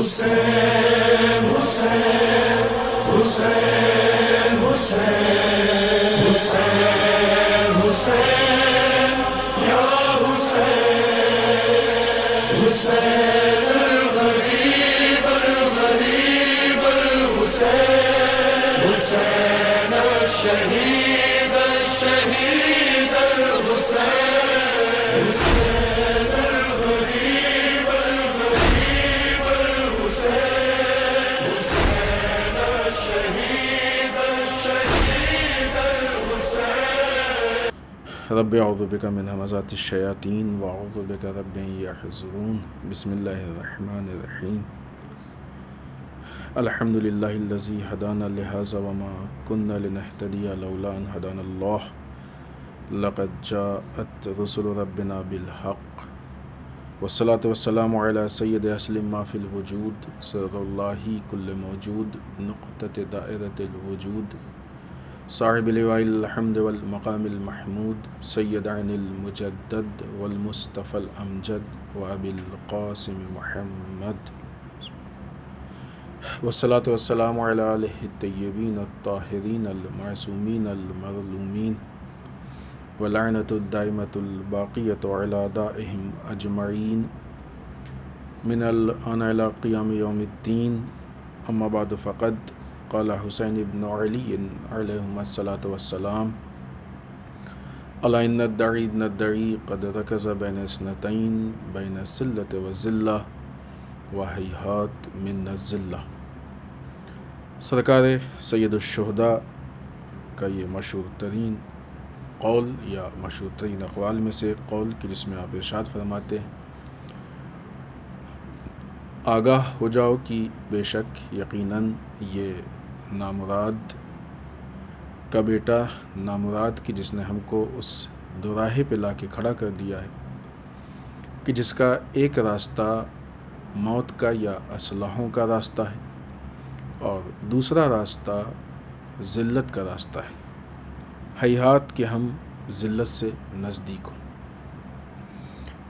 حسین حسین حسین حسین حسین حسین یا حسین حسین الغریب الغریب الحسین حسین الشہید الشہید الحسین حسین الغریب الغریب الحسین حسین الشہید الشہید الحسین رب اعوذ بک من همزات الشیاطین واعوذ بک رب ان یحضرون بسم اللہ الرحمن الرحیم الحمد للہ الذی ہدانا لہذا وما كنا لنہتدی لولا ان ہدانا اللہ لقد جاءت رسل ربنا بالحق والصلاة والسلام علی سید اصل ما فی الوجود سر اللہ کل موجود نقطۃ دائرۃ الوجود صاحب لواء الحمد والمقام المحمود سید عین المجدد والمصطفى الامجد وابی القاسم محمد والصلاة والسلام علی آلہ الطیبین الطاہرین المعصومین المظلومین ولعنۃ الدائمۃ الباقیۃ علی اعدائہم اجمعین من الآن الی قیام یوم الدین اما بعد فقد قال حسین ابن علی علیہم الصلاۃ والسلام الا ان الدعی قد رکز بین اثنتین بین الذلۃ والذلہ وہیہات من الذلہ۔ سرکار سید الشہداء کا یہ مشہور ترین قول یا مشہور ترین اقوال میں سے ایک قول کہ جس میں آپ ارشاد فرماتے ہیں آگاہ ہو جاؤ کہ بے شک یقیناً یہ نامراد کا بیٹا نامراد کی جس نے ہم کو اس دوراہے پہ لا کے کھڑا کر دیا ہے کہ جس کا ایک راستہ موت کا یا اسلحوں کا راستہ ہے اور دوسرا راستہ ذلت کا راستہ ہے، ہیہات کہ ہم ذلت سے نزدیک ہوں۔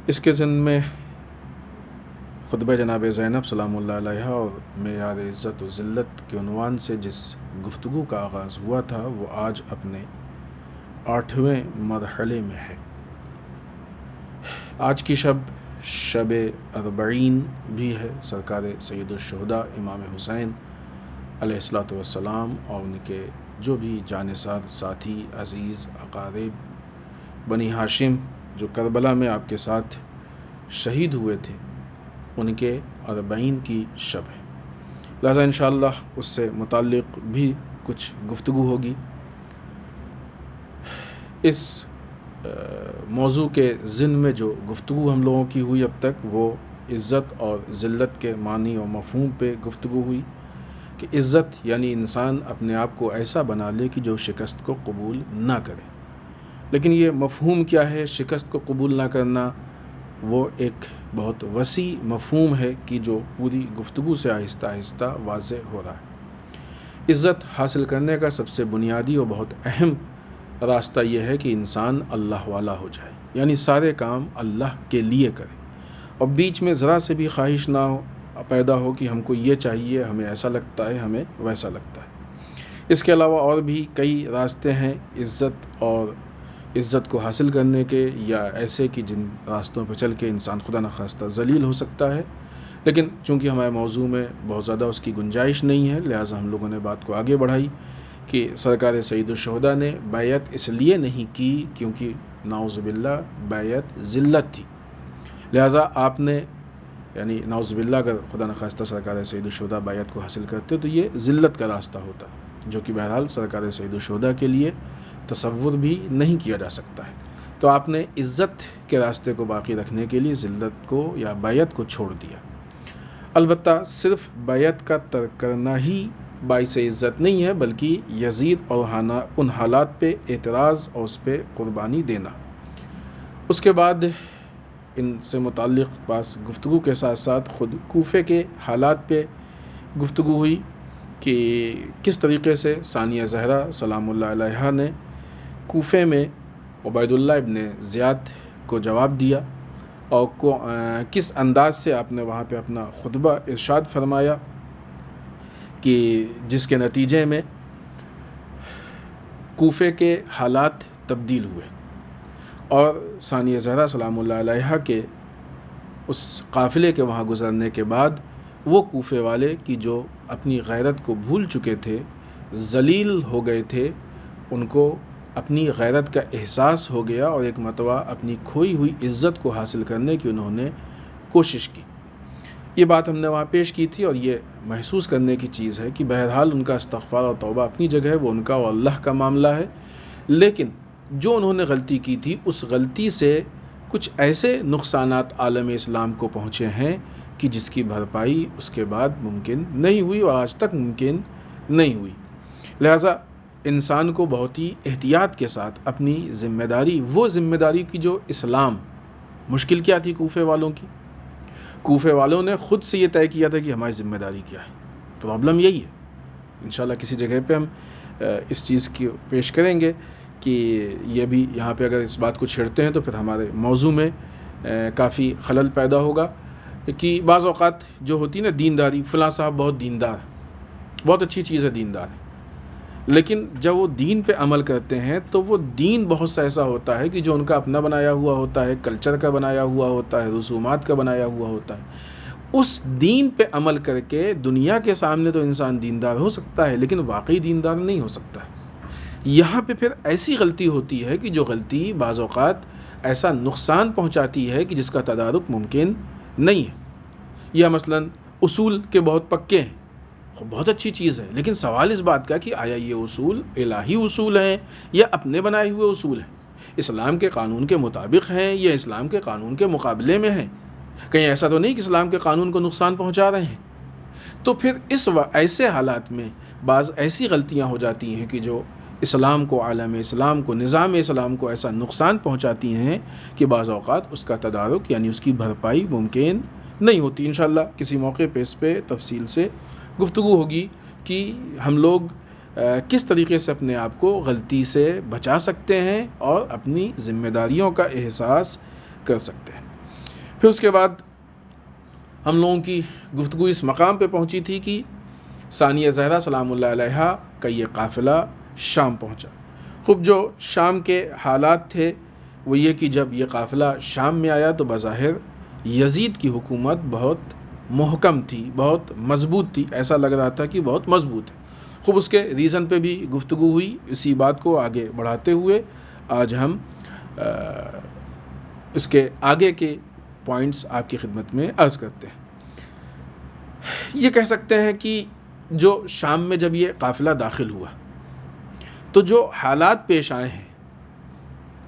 اس کے ضمن میں خطبہ جناب زینب سلام اللہ علیہ اور معیار عزت و ذلت کے عنوان سے جس گفتگو کا آغاز ہوا تھا وہ آج اپنے 8ویں مرحلے میں ہے۔ آج کی شب شب اربعین بھی ہے سرکار سید الشہداء امام حسین علیہ الصلوۃ والسلام اور ان کے جو بھی جانثار ساتھی عزیز اقارب بنی ہاشم جو کربلا میں آپ کے ساتھ شہید ہوئے تھے ان کے اربعین کی شب ہے، لہٰذا انشاءاللہ اس سے متعلق بھی کچھ گفتگو ہوگی۔ اس موضوع کے ضمن میں جو گفتگو ہم لوگوں کی ہوئی اب تک وہ عزت اور ذلت کے معنی و مفہوم پہ گفتگو ہوئی کہ عزت یعنی انسان اپنے آپ کو ایسا بنا لے کہ جو شکست کو قبول نہ کرے، لیکن یہ مفہوم کیا ہے شکست کو قبول نہ کرنا؟ وہ ایک بہت وسیع مفہوم ہے کہ جو پوری گفتگو سے آہستہ آہستہ واضح ہو رہا ہے۔ عزت حاصل کرنے کا سب سے بنیادی اور بہت اہم راستہ یہ ہے کہ انسان اللہ والا ہو جائے، یعنی سارے کام اللہ کے لیے کرے اور بیچ میں ذرا سے بھی خواہش نہ پیدا ہو کہ ہم کو یہ چاہیے، ہمیں ایسا لگتا ہے، ہمیں ویسا لگتا ہے۔ اس کے علاوہ اور بھی کئی راستے ہیں عزت کو حاصل کرنے کے، یا ایسے کہ جن راستوں پہ چل کے انسان خدا نخواستہ ذلیل ہو سکتا ہے، لیکن چونکہ ہمارے موضوع میں بہت زیادہ اس کی گنجائش نہیں ہے لہٰذا ہم لوگوں نے بات کو آگے بڑھائی کہ سرکار سید الشہداء نے بیعت اس لیے نہیں کی کیونکہ نعوذ باللہ بیعت ذلت تھی، لہٰذا آپ نے یعنی نعوذ باللہ اگر خدا نخواستہ سرکار سید الشہداء بیعت کو حاصل کرتے تو یہ ذلت کا راستہ ہوتا جو کہ بہرحال سرکار سید الشہداء کے لیے تصور بھی نہیں کیا جا سکتا ہے۔ تو آپ نے عزت کے راستے کو باقی رکھنے کے لیے ذلت کو یا بیعت کو چھوڑ دیا۔ البتہ صرف بیعت کا ترک کرنا ہی باعث عزت نہیں ہے بلکہ یزید اور ان حالات پہ اعتراض اور اس پہ قربانی دینا۔ اس کے بعد ان سے متعلق پاس گفتگو کے ساتھ ساتھ خود کوفے کے حالات پہ گفتگو ہوئی کہ کس طریقے سے ثانیہ زہرا سلام اللہ علیہا نے کوفے میں عبید اللہ ابن زیاد کو جواب دیا اور کس انداز سے آپ نے وہاں پہ اپنا خطبہ ارشاد فرمایا کہ جس کے نتیجے میں کوفے کے حالات تبدیل ہوئے اور ثانیہ زہرا سلام اللہ علیہا کے اس قافلے کے وہاں گزرنے کے بعد وہ کوفے والے کی جو اپنی غیرت کو بھول چکے تھے، ذلیل ہو گئے تھے، ان کو اپنی غیرت کا احساس ہو گیا اور ایک مرتبہ اپنی کھوئی ہوئی عزت کو حاصل کرنے کی انہوں نے کوشش کی۔ یہ بات ہم نے وہاں پیش کی تھی اور یہ محسوس کرنے کی چیز ہے کہ بہرحال ان کا استغفار اور توبہ اپنی جگہ ہے، وہ ان کا اور اللہ کا معاملہ ہے، لیکن جو انہوں نے غلطی کی تھی اس غلطی سے کچھ ایسے نقصانات عالم اسلام کو پہنچے ہیں کہ جس کی بھرپائی اس کے بعد ممکن نہیں ہوئی اور آج تک ممکن نہیں ہوئی۔ لہٰذا انسان کو بہت ہی احتیاط کے ساتھ اپنی ذمہ داری، وہ ذمہ داری کی جو اسلام، مشکل کیا تھی کوفے والوں کی؟ کوفے والوں نے خود سے یہ طے کیا تھا کہ ہماری ذمہ داری کیا ہے۔ پرابلم یہی ہے۔ انشاءاللہ کسی جگہ پہ ہم اس چیز کی پیش کریں گے کہ یہ بھی یہاں پہ اگر اس بات کو چھیڑتے ہیں تو پھر ہمارے موضوع میں کافی خلل پیدا ہوگا کہ بعض اوقات جو ہوتی ہے نا دینداری، فلاں صاحب بہت دیندار ہے، بہت اچھی چیز ہے دیندار ہے، لیکن جب وہ دین پہ عمل کرتے ہیں تو وہ دین بہت سا ایسا ہوتا ہے کہ جو ان کا اپنا بنایا ہوا ہوتا ہے، کلچر کا بنایا ہوا ہوتا ہے، رسومات کا بنایا ہوا ہوتا ہے۔ اس دین پہ عمل کر کے دنیا کے سامنے تو انسان دیندار ہو سکتا ہے لیکن واقعی دیندار نہیں ہو سکتا ہے۔ یہاں پہ پھر ایسی غلطی ہوتی ہے کہ جو غلطی بعض اوقات ایسا نقصان پہنچاتی ہے کہ جس کا تدارک ممکن نہیں ہے۔ یا مثلاً اصول کے بہت پکے ہیں، بہت اچھی چیز ہے، لیکن سوال اس بات کا کہ آیا یہ اصول الہی اصول ہیں یا اپنے بنائے ہوئے اصول ہیں، اسلام کے قانون کے مطابق ہیں یا اسلام کے قانون کے مقابلے میں ہیں؟ کہیں ایسا تو نہیں کہ اسلام کے قانون کو نقصان پہنچا رہے ہیں؟ تو پھر ایسے حالات میں بعض ایسی غلطیاں ہو جاتی ہیں کہ جو اسلام کو، عالم اسلام کو، نظام اسلام کو ایسا نقصان پہنچاتی ہیں کہ بعض اوقات اس کا تدارک یعنی اس کی بھرپائی ممکن نہیں ہوتی۔ انشاءاللہ کسی موقع پہ اس پہ تفصیل سے گفتگو ہوگی کہ ہم لوگ کس طریقے سے اپنے آپ کو غلطی سے بچا سکتے ہیں اور اپنی ذمہ داریوں کا احساس کر سکتے ہیں۔ پھر اس کے بعد ہم لوگوں کی گفتگو اس مقام پہ پہنچی تھی کہ ثانیہ زہرا سلام اللہ علیہا کا یہ قافلہ شام پہنچا۔ خوب جو شام کے حالات تھے وہ یہ کہ جب یہ قافلہ شام میں آیا تو بظاہر یزید کی حکومت بہت محکم تھی، بہت مضبوط تھی، ایسا لگ رہا تھا کہ بہت مضبوط ہے۔ خوب اس کے ریزن پہ بھی گفتگو ہوئی۔ اسی بات کو آگے بڑھاتے ہوئے آج ہم اس کے آگے کے پوائنٹس آپ کی خدمت میں عرض کرتے ہیں۔ یہ کہہ سکتے ہیں کہ جو شام میں جب یہ قافلہ داخل ہوا تو جو حالات پیش آئے ہیں،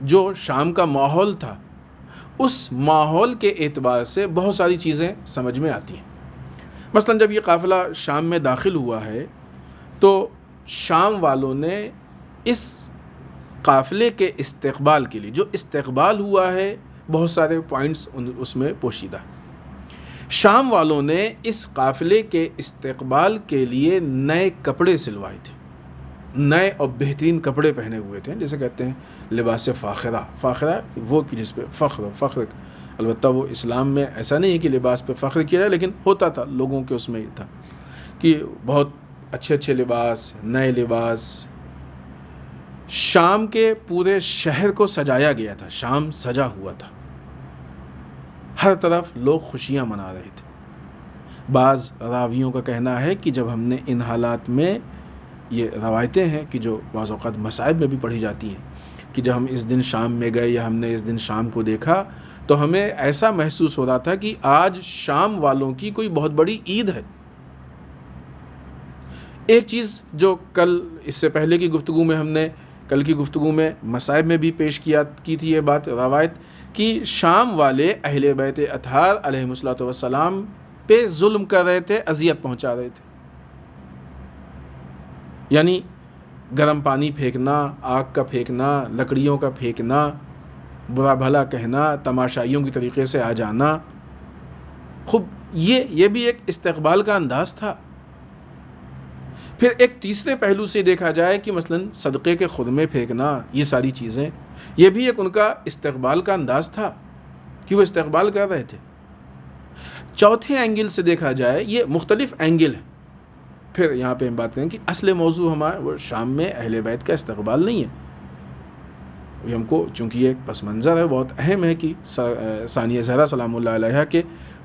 جو شام کا ماحول تھا، اس ماحول کے اعتبار سے بہت ساری چیزیں سمجھ میں آتی ہیں۔ مثلا جب یہ قافلہ شام میں داخل ہوا ہے تو شام والوں نے اس قافلے کے استقبال کے لیے جو استقبال ہوا ہے، بہت سارے پوائنٹس اس میں پوشیدہ۔ شام والوں نے اس قافلے کے استقبال کے لیے نئے کپڑے سلوائے تھے، نئے اور بہترین کپڑے پہنے ہوئے تھے، جیسے کہتے ہیں لباس فاخرہ۔ فاخرہ وہ کہ جس پہ فخر البتہ وہ اسلام میں ایسا نہیں ہے کہ لباس پہ فخر کیا جائے، لیکن ہوتا تھا لوگوں کے اس میں یہ تھا کہ بہت اچھے اچھے لباس، نئے لباس۔ شام کے پورے شہر کو سجایا گیا تھا، شام سجا ہوا تھا، ہر طرف لوگ خوشیاں منا رہے تھے۔ بعض راویوں کا کہنا ہے کہ جب ہم نے ان حالات میں، یہ روایتیں ہیں کہ جو بعض اوقات مصائب میں بھی پڑھی جاتی ہیں، کہ جب ہم اس دن شام میں گئے یا ہم نے اس دن شام کو دیکھا تو ہمیں ایسا محسوس ہو رہا تھا کہ آج شام والوں کی کوئی بہت بڑی عید ہے۔ ایک چیز جو کل اس سے پہلے کی گفتگو میں ہم نے، کل کی گفتگو میں مصائب میں بھی پیش کی تھی یہ بات، روایت کہ شام والے اہل بیت اطہار علیہم الصلوۃ والسلام پہ ظلم کر رہے تھے، اذیت پہنچا رہے تھے، یعنی گرم پانی پھینکنا، آگ کا پھینکنا، لکڑیوں کا پھینکنا، برا بھلا کہنا، تماشائیوں کی طریقے سے آ جانا۔ خوب یہ بھی ایک استقبال کا انداز تھا۔ پھر ایک تیسرے پہلو سے دیکھا جائے کہ مثلا صدقے کے خرمے پھینکنا، یہ ساری چیزیں، یہ بھی ایک ان کا استقبال کا انداز تھا کہ وہ استقبال کر رہے تھے۔ چوتھے اینگل سے دیکھا جائے، یہ مختلف اینگل ہے۔ پھر یہاں پہ ہم بات کریں کہ اصل موضوع ہمارا وہ شام میں اہل بیت کا استقبال نہیں ہے۔ ابھی ہم کو چونکہ یہ ایک پس منظر ہے، بہت اہم ہے کہ ثانیہ زہرا سلام اللہ علیہا کے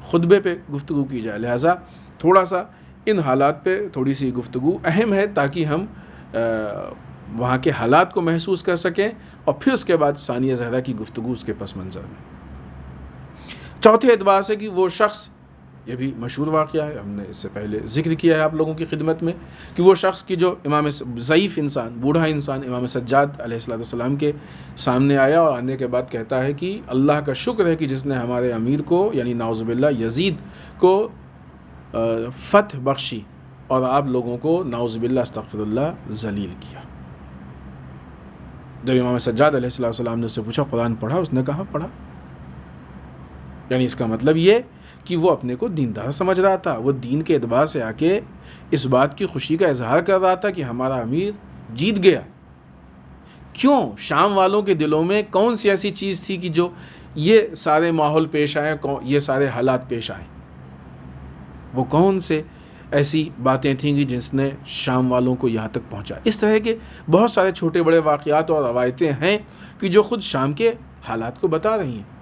خطبے پہ گفتگو کی جائے، لہٰذا تھوڑا سا ان حالات پہ تھوڑی سی گفتگو اہم ہے تاکہ ہم وہاں کے حالات کو محسوس کر سکیں، اور پھر اس کے بعد ثانیہ زہرا کی گفتگو اس کے پس منظر میں۔ چوتھے اعتبار سے کہ وہ شخص، یہ بھی مشہور واقعہ ہے، ہم نے اس سے پہلے ذکر کیا ہے آپ لوگوں کی خدمت میں، کہ وہ شخص کی جو امام ضعیف انسان، بوڑھا انسان امام سجاد علیہ السلام کے سامنے آیا، اور آنے کے بعد کہتا ہے کہ اللہ کا شکر ہے کہ جس نے ہمارے امیر کو یعنی نعوذ باللہ یزید کو فتح بخشی اور آپ لوگوں کو نعوذ باللہ استغفر اللہ ذلیل کیا۔ جب امام سجاد علیہ السلام نے اس سے پوچھا قرآن پڑھا؟ اس نے کہا پڑھا۔ یعنی اس کا مطلب یہ کہ وہ اپنے کو دیندار سمجھ رہا تھا، وہ دین کے اعتبار سے آ کے اس بات کی خوشی کا اظہار کر رہا تھا کہ ہمارا امیر جیت گیا۔ کیوں؟ شام والوں کے دلوں میں کون سی ایسی چیز تھی کہ جو یہ سارے ماحول پیش آئے، یہ سارے حالات پیش آئے؟ وہ کون سے ایسی باتیں تھیں کہ جس نے شام والوں کو یہاں تک پہنچا؟ اس طرح کے بہت سارے چھوٹے بڑے واقعات اور روایتیں ہیں کہ جو خود شام کے حالات کو بتا رہی ہیں،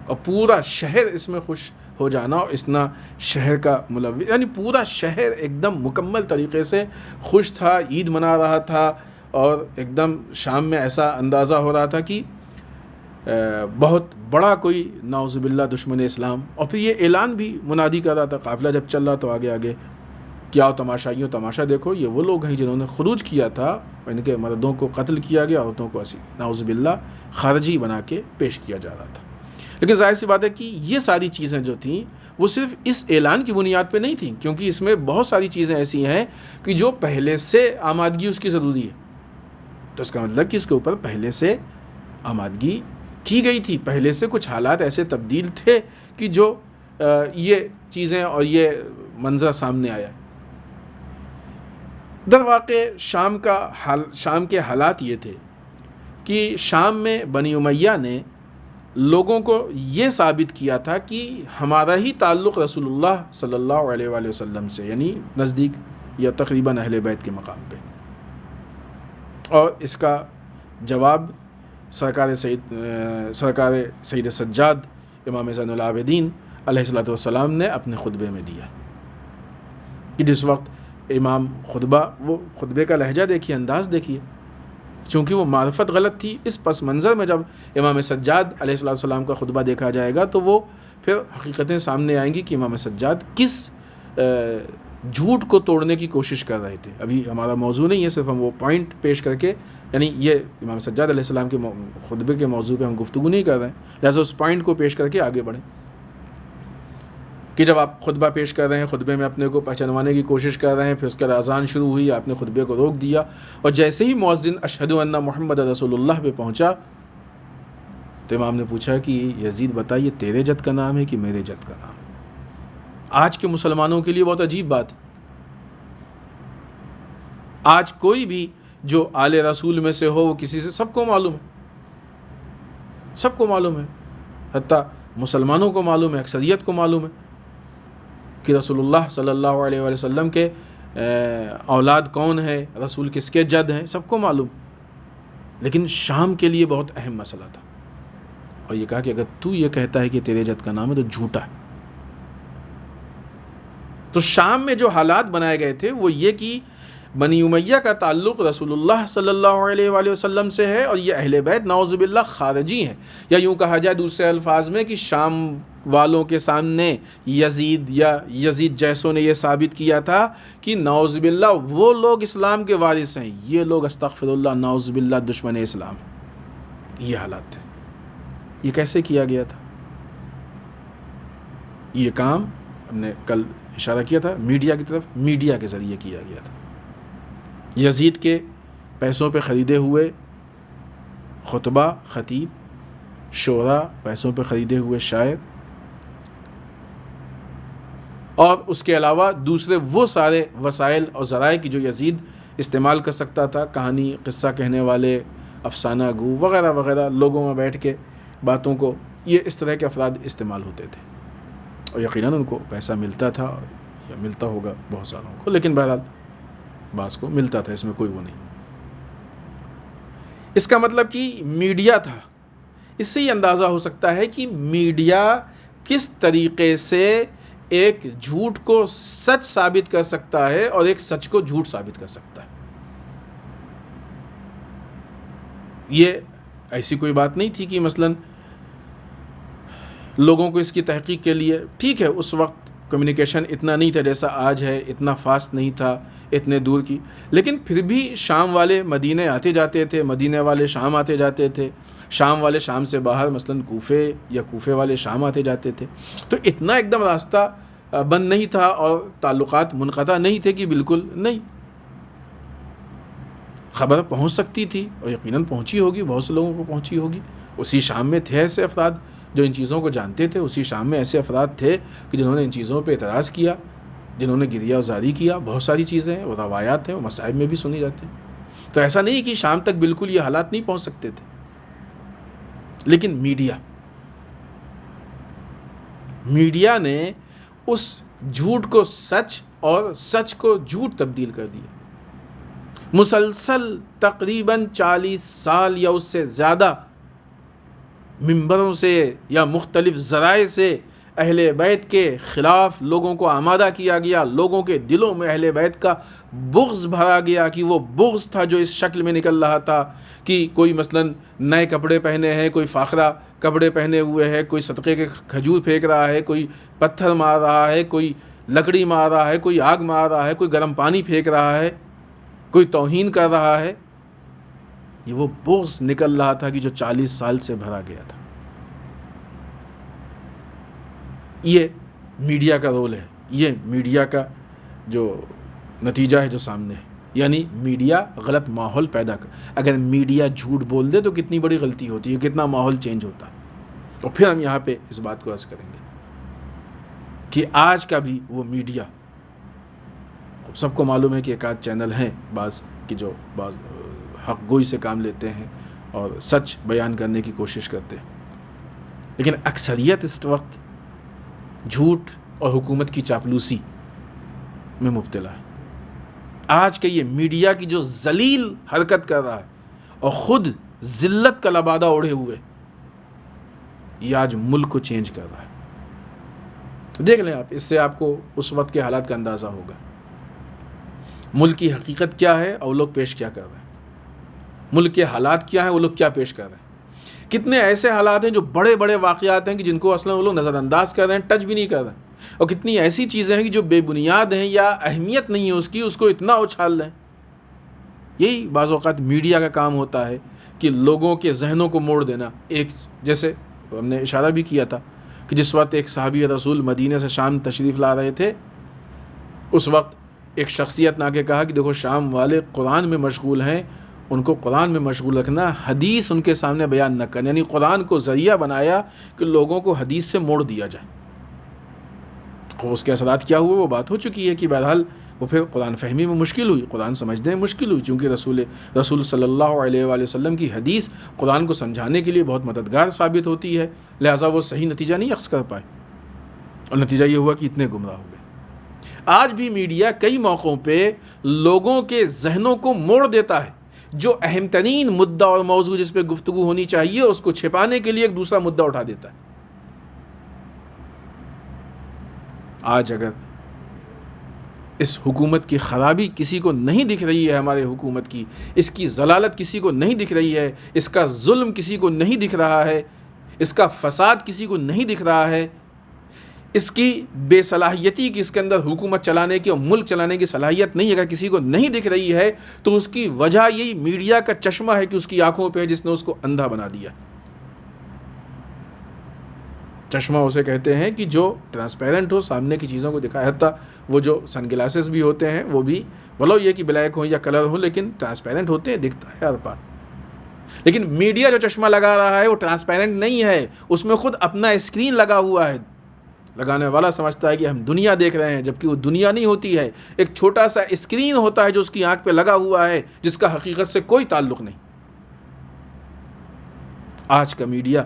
اور پورا شہر اس میں خوش ہو جانا، اور اتنا شہر کا ملوث، یعنی پورا شہر ایک دم مکمل طریقے سے خوش تھا، عید منا رہا تھا، اور ایک دم شام میں ایسا اندازہ ہو رہا تھا کہ بہت بڑا کوئی نعوذ باللہ دشمن اسلام۔ اور پھر یہ اعلان بھی منادی کر رہا تھا، قافلہ جب چل رہا تو آگے آگے کیا تماشائیوں تماشا دیکھو، یہ وہ لوگ ہیں جنہوں نے خروج کیا تھا، ان کے مردوں کو قتل کیا گیا، عورتوں کو نعوذ باللہ خارجی بنا کے پیش کیا جا رہا تھا۔ لیکن ظاہر سی بات ہے کہ یہ ساری چیزیں جو تھیں وہ صرف اس اعلان کی بنیاد پہ نہیں تھیں، کیونکہ اس میں بہت ساری چیزیں ایسی ہیں کہ جو پہلے سے آمادگی اس کی ضروری ہے۔ تو اس کا مطلب کہ اس کے اوپر پہلے سے آمادگی کی گئی تھی، پہلے سے کچھ حالات ایسے تبدیل تھے کہ جو یہ چیزیں اور یہ منظر سامنے آیا۔ در واقع شام کے حالات یہ تھے کہ شام میں بنی امیہ نے لوگوں کو یہ ثابت کیا تھا کہ ہمارا ہی تعلق رسول اللہ صلی اللہ علیہ وآلہ وسلم سے، یعنی نزدیک یا تقریباً اہل بیت کے مقام پہ، اور اس کا جواب سرکار سید سجاد امام زین العابدین علیہ السلام نے اپنے خطبے میں دیا کہ جس وقت امام وہ خطبے کا لہجہ دیکھیے، انداز دیکھیے، چونکہ وہ معرفت غلط تھی، اس پس منظر میں جب امام سجاد علیہ السلام کا خطبہ دیکھا جائے گا تو وہ پھر حقیقتیں سامنے آئیں گی کہ امام سجاد کس جھوٹ کو توڑنے کی کوشش کر رہے تھے۔ ابھی ہمارا موضوع نہیں ہے، صرف ہم وہ پوائنٹ پیش کر کے، یعنی یہ امام سجاد علیہ السلام کے خطبے کے موضوع پہ ہم گفتگو نہیں کر رہے ہیں، لہٰذا اس پوائنٹ کو پیش کر کے آگے بڑھیں کہ جب آپ خطبہ پیش کر رہے ہیں، خطبے میں اپنے کو پہچانوانے کی کوشش کر رہے ہیں، پھر اس کے بعد اذان شروع ہوئی، آپ نے خطبے کو روک دیا، اور جیسے ہی مؤذن اشہد ان محمد رسول اللہ پہ پہنچا تو امام نے پوچھا کہ یزید بتائیے تیرے جد کا نام ہے کہ میرے جد کا نام ہے؟ آج کے مسلمانوں کے لیے بہت عجیب بات ہے۔ آج کوئی بھی جو آل رسول میں سے ہو، وہ کسی سے، سب کو معلوم ہے، حتیٰ مسلمانوں کو معلوم ہے، اکثریت کو معلوم ہے کہ رسول اللہ صلی اللہ علیہ وآلہ وسلم کے اولاد کون ہے، رسول کس کے جد ہیں، سب کو معلوم۔ لیکن شام کے لیے بہت اہم مسئلہ تھا، اور یہ کہا کہ اگر تو یہ کہتا ہے کہ تیرے جد کا نام ہے تو جھوٹا ہے۔ تو شام میں جو حالات بنائے گئے تھے وہ یہ کہ بنی امیہ کا تعلق رسول اللہ صلی اللہ علیہ وآلہ وسلم سے ہے، اور یہ اہل بیت نعوذ باللہ خارجی ہیں، یا یوں کہا جائے دوسرے الفاظ میں کہ شام والوں کے سامنے یزید جیسوں نے یہ ثابت کیا تھا کہ نعوذ باللہ وہ لوگ اسلام کے وارث ہیں، یہ لوگ استغفر اللہ نعوذ باللہ دشمن اسلام ہیں۔ یہ حالات تھے۔ یہ کیسے کیا گیا تھا؟ یہ کام ہم نے کل اشارہ کیا تھا، میڈیا کی طرف، میڈیا کے ذریعے کیا گیا تھا۔ یزید کے پیسوں پہ خریدے ہوئے خطبہ، خطیب، شعراء، پیسوں پہ خریدے ہوئے شاعر، اور اس کے علاوہ دوسرے وہ سارے وسائل اور ذرائع کی جو یزید استعمال کر سکتا تھا، کہانی قصہ کہنے والے، افسانہ گو وغیرہ وغیرہ، لوگوں میں بیٹھ کے باتوں کو یہ اس طرح کے افراد استعمال ہوتے تھے، اور یقیناً ان کو پیسہ ملتا تھا یا ملتا ہوگا بہت ساروں کو، لیکن بہرحال بعض کو ملتا تھا، اس میں کوئی وہ نہیں۔ اس کا مطلب کہ میڈیا تھا۔ اس سے یہ اندازہ ہو سکتا ہے کہ میڈیا کس طریقے سے ایک جھوٹ کو سچ ثابت کر سکتا ہے اور ایک سچ کو جھوٹ ثابت کر سکتا ہے۔ یہ ایسی کوئی بات نہیں تھی کہ مثلاً لوگوں کو اس کی تحقیق کے لیے، ٹھیک ہے اس وقت کمیونیکیشن اتنا نہیں تھا جیسا آج ہے، اتنا فاسٹ نہیں تھا، اتنے دور کی، لیکن پھر بھی شام والے مدینے آتے جاتے تھے، مدینے والے شام آتے جاتے تھے، شام والے شام سے باہر مثلاً کوفے یا کوفے والے شام آتے جاتے تھے، تو اتنا ایک دم راستہ بند نہیں تھا اور تعلقات منقطع نہیں تھے کہ بالکل نہیں، خبر پہنچ سکتی تھی اور یقیناً پہنچی ہوگی، بہت سے لوگوں کو پہنچی ہوگی۔ اسی شام میں تھے ایسے افراد جو ان چیزوں کو جانتے تھے، اسی شام میں ایسے افراد تھے کہ جنہوں نے ان چیزوں پہ اعتراض کیا، جنہوں نے گریہ وزاری کیا، بہت ساری چیزیں ہیں، وہ روایات ہیں، وہ مصائب میں بھی سنی جاتی ہیں۔ تو ایسا نہیں کہ شام تک بالکل یہ حالات نہیں پہنچ سکتے تھے، لیکن میڈیا نے اس جھوٹ کو سچ اور سچ کو جھوٹ تبدیل کر دیا۔ مسلسل تقریباً 40 سال یا اس سے زیادہ منبروں سے یا مختلف ذرائع سے اہل بیت کے خلاف لوگوں کو آمادہ کیا گیا، لوگوں کے دلوں میں اہل بیت کا بغض بھرا گیا کہ وہ بغض تھا جو اس شکل میں نکل رہا تھا کہ کوئی مثلاً نئے کپڑے پہنے ہیں، کوئی فاخرہ کپڑے پہنے ہوئے ہے، کوئی صدقے کے کھجور پھینک رہا ہے، کوئی پتھر مار رہا ہے، کوئی لکڑی مار رہا ہے، کوئی آگ مار رہا ہے، کوئی گرم پانی پھینک رہا ہے، کوئی توہین کر رہا ہے۔ یہ وہ بغض نکل رہا تھا کہ جو 40 سال سے بھرا گیا تھا۔ یہ میڈیا کا رول ہے، یہ میڈیا کا جو نتیجہ ہے جو سامنے ہے، یعنی میڈیا غلط ماحول پیدا کر، اگر میڈیا جھوٹ بول دے تو کتنی بڑی غلطی ہوتی ہے، کتنا ماحول چینج ہوتا ہے۔ اور پھر ہم یہاں پہ اس بات کو عرض کریں گے کہ آج کا بھی وہ میڈیا، سب کو معلوم ہے کہ ایک آدھ چینل ہیں بعض کہ جو بعض حق گوئی سے کام لیتے ہیں اور سچ بیان کرنے کی کوشش کرتے ہیں، لیکن اکثریت اس وقت جھوٹ اور حکومت کی چاپلوسی میں مبتلا ہے۔ آج کے یہ میڈیا کی جو ذلیل حرکت کر رہا ہے اور خود ذلت کا لبادہ اوڑھے ہوئے، یہ آج ملک کو چینج کر رہا ہے۔ دیکھ لیں آپ، اس سے آپ کو اس وقت کے حالات کا اندازہ ہوگا، ملک کی حقیقت کیا ہے اور لوگ پیش کیا کر رہے ہیں، ملک کے حالات کیا ہیں، وہ لوگ کیا پیش کر رہے ہیں۔ کتنے ایسے حالات ہیں جو بڑے بڑے واقعات ہیں کہ جن کو اصلا وہ لوگ نظر انداز کر رہے ہیں، ٹچ بھی نہیں کر رہے ہیں، اور کتنی ایسی چیزیں ہیں کہ جو بے بنیاد ہیں یا اہمیت نہیں ہے اس کو اتنا اچھال رہے ہیں۔ یہی بعض اوقات میڈیا کا کام ہوتا ہے کہ لوگوں کے ذہنوں کو موڑ دینا۔ ایک جیسے ہم نے اشارہ بھی کیا تھا کہ جس وقت ایک صحابی رسول مدینے سے شام تشریف لا رہے تھے، اس وقت ایک شخصیت نے آ کے کہا کہ دیکھو شام والے قرآن میں مشغول ہیں، ان کو قرآن میں مشغول رکھنا، حدیث ان کے سامنے بیان نہ کرنا، یعنی قرآن کو ذریعہ بنایا کہ لوگوں کو حدیث سے موڑ دیا جائے۔ اور اس کے اثرات کیا ہوئے وہ بات ہو چکی ہے کہ بہرحال وہ پھر قرآن فہمی میں مشکل ہوئی، قرآن سمجھنے میں مشکل ہوئی، چونکہ رسول صلی اللہ علیہ وآلہ وسلم کی حدیث قرآن کو سمجھانے کے لیے بہت مددگار ثابت ہوتی ہے، لہٰذا وہ صحیح نتیجہ نہیں اخذ کر پائے، اور نتیجہ یہ ہوا کہ اتنے گمراہ ہو گئے۔ آج بھی میڈیا کئی موقعوں پہ لوگوں کے ذہنوں کو موڑ دیتا ہے، جو اہم ترین مدعا اور موضوع جس پہ گفتگو ہونی چاہیے اس کو چھپانے کے لیے ایک دوسرا مدعا اٹھا دیتا ہے۔ آج اگر اس حکومت کی خرابی کسی کو نہیں دکھ رہی ہے، ہمارے حکومت کی اس کی ضلالت کسی کو نہیں دکھ رہی ہے، اس کا ظلم کسی کو نہیں دکھ رہا ہے، اس کا فساد کسی کو نہیں دکھ رہا ہے، اس کی بے صلاحیتی کی، اس کے اندر حکومت چلانے کی اور ملک چلانے کی صلاحیت نہیں اگر کسی کو نہیں دکھ رہی ہے، تو اس کی وجہ یہی میڈیا کا چشمہ ہے کہ اس کی آنکھوں پہ ہے جس نے اس کو اندھا بنا دیا۔ چشمہ اسے کہتے ہیں کہ جو ٹرانسپیرنٹ ہو، سامنے کی چیزوں کو دکھائے، حتیٰ وہ جو سن گلاسز بھی ہوتے ہیں وہ بھی بولو یہ کہ بلیک ہوں یا کلر ہوں لیکن ٹرانسپیرنٹ ہوتے ہیں، دکھتا ہے ہر بات۔ لیکن میڈیا جو چشمہ لگا رہا ہے وہ ٹرانسپیرنٹ نہیں ہے، اس میں خود اپنا اسکرین لگا ہوا ہے، لگانے والا سمجھتا ہے کہ ہم دنیا دیکھ رہے ہیں، جبکہ وہ دنیا نہیں ہوتی ہے، ایک چھوٹا سا اسکرین ہوتا ہے جو اس کی آنکھ پہ لگا ہوا ہے، جس کا حقیقت سے کوئی تعلق نہیں۔ آج کا میڈیا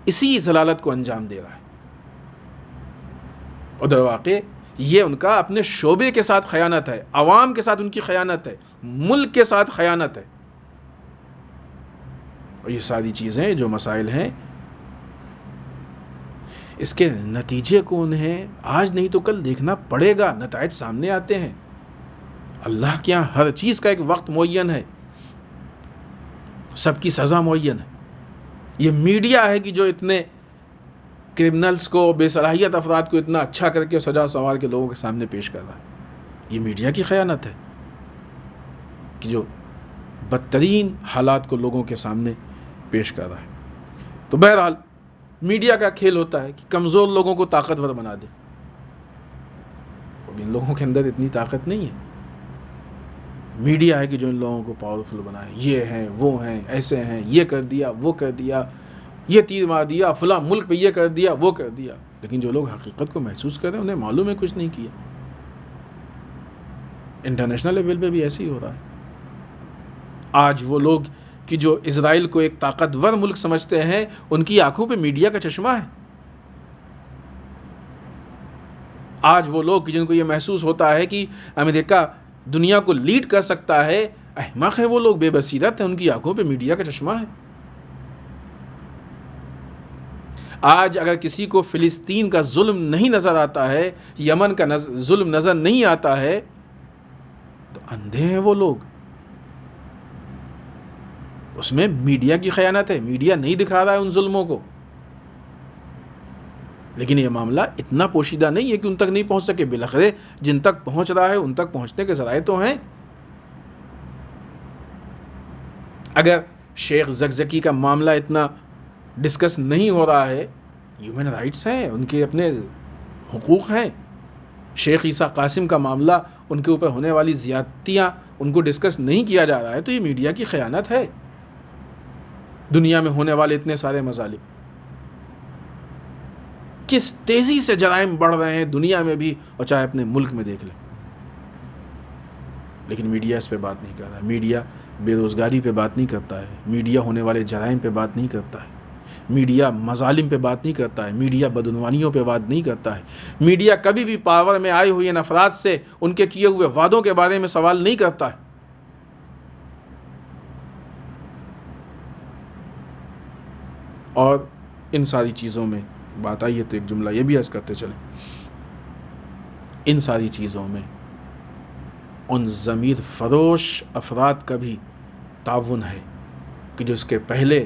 اسی ضلالت کو انجام دے رہا ہے، اور در واقع یہ ان کا اپنے شعبے کے ساتھ خیانت ہے، عوام کے ساتھ ان کی خیانت ہے، ملک کے ساتھ خیانت ہے. اور یہ ساری چیزیں جو مسائل ہیں، اس کے نتیجے کون ہیں آج نہیں تو کل دیکھنا پڑے گا. نتائج سامنے آتے ہیں. اللہ کے یہاں ہر چیز کا ایک وقت معین ہے، سب کی سزا معین ہے. یہ میڈیا ہے کہ جو اتنے کرمنلز کو، بے صلاحیت افراد کو اتنا اچھا کر کے سجا سنوار کے لوگوں کے سامنے پیش کر رہا ہے. یہ میڈیا کی خیانت ہے کہ جو بدترین حالات کو لوگوں کے سامنے پیش کر رہا ہے. تو بہرحال میڈیا کا کھیل ہوتا ہے کہ کمزور لوگوں کو طاقتور بنا دے. اب ان لوگوں کے اندر اتنی طاقت نہیں ہے. میڈیا ہے کہ جو ان لوگوں کو پاورفل بنائے. یہ ہیں، وہ ہیں، ایسے ہیں، یہ کر دیا، وہ کر دیا، یہ تیر مار دیا، فلاں ملک پہ یہ کر دیا، وہ کر دیا. لیکن جو لوگ حقیقت کو محسوس کر رہے ہیں انہیں معلوم ہے کچھ نہیں کیا. انٹرنیشنل لیول پہ بھی ایسے ہی ہو رہا ہے. آج وہ لوگ کہ جو اسرائیل کو ایک طاقتور ملک سمجھتے ہیں، ان کی آنکھوں پہ میڈیا کا چشمہ ہے. آج وہ لوگ جن کو یہ محسوس ہوتا ہے کہ امریکہ دنیا کو لیڈ کر سکتا ہے، احمق ہیں وہ لوگ، بے بصیرت ہیں، ان کی آنکھوں پہ میڈیا کا چشمہ ہے. آج اگر کسی کو فلسطین کا ظلم نہیں نظر آتا ہے، یمن کا ظلم نظر نہیں آتا ہے، تو اندھے ہیں وہ لوگ. اس میں میڈیا کی خیانت ہے. میڈیا نہیں دکھا رہا ہے ان ظلموں کو، لیکن یہ معاملہ اتنا پوشیدہ نہیں ہے کہ ان تک نہیں پہنچ سکے. بالآخر جن تک پہنچ رہا ہے ان تک پہنچنے کے ذرائع تو ہیں. اگر شیخ زکزکی کا معاملہ اتنا ڈسکس نہیں ہو رہا ہے، ہیومن رائٹس ہیں، ان کے اپنے حقوق ہیں. شیخ عیسیٰ قاسم کا معاملہ، ان کے اوپر ہونے والی زیادتیاں، ان کو ڈسکس نہیں کیا جا رہا ہے، تو یہ میڈیا کی خیانت ہے. دنیا میں ہونے والے اتنے سارے مظالم، کس تیزی سے جرائم بڑھ رہے ہیں دنیا میں بھی، اور چاہے اپنے ملک میں دیکھ لیں، لیکن میڈیا اس پہ بات نہیں کر رہا ہے. میڈیا بے روزگاری پہ بات نہیں کرتا ہے. میڈیا ہونے والے جرائم پہ بات نہیں کرتا ہے. میڈیا مظالم پہ بات نہیں کرتا ہے. میڈیا بدعنوانیوں پہ بات نہیں کرتا ہے. میڈیا کبھی بھی پاور میں آئے ہوئے ان افراد سے ان کے کیے ہوئے وعدوں کے بارے میں سوال نہیں کرتا ہے. اور ان ساری چیزوں میں بات آئی ہے تو ایک جملہ یہ بھی عرض کرتے چلیں، ان ساری چیزوں میں ان ضمیر فروش افراد کا بھی تعاون ہے کہ جو اس کے پہلے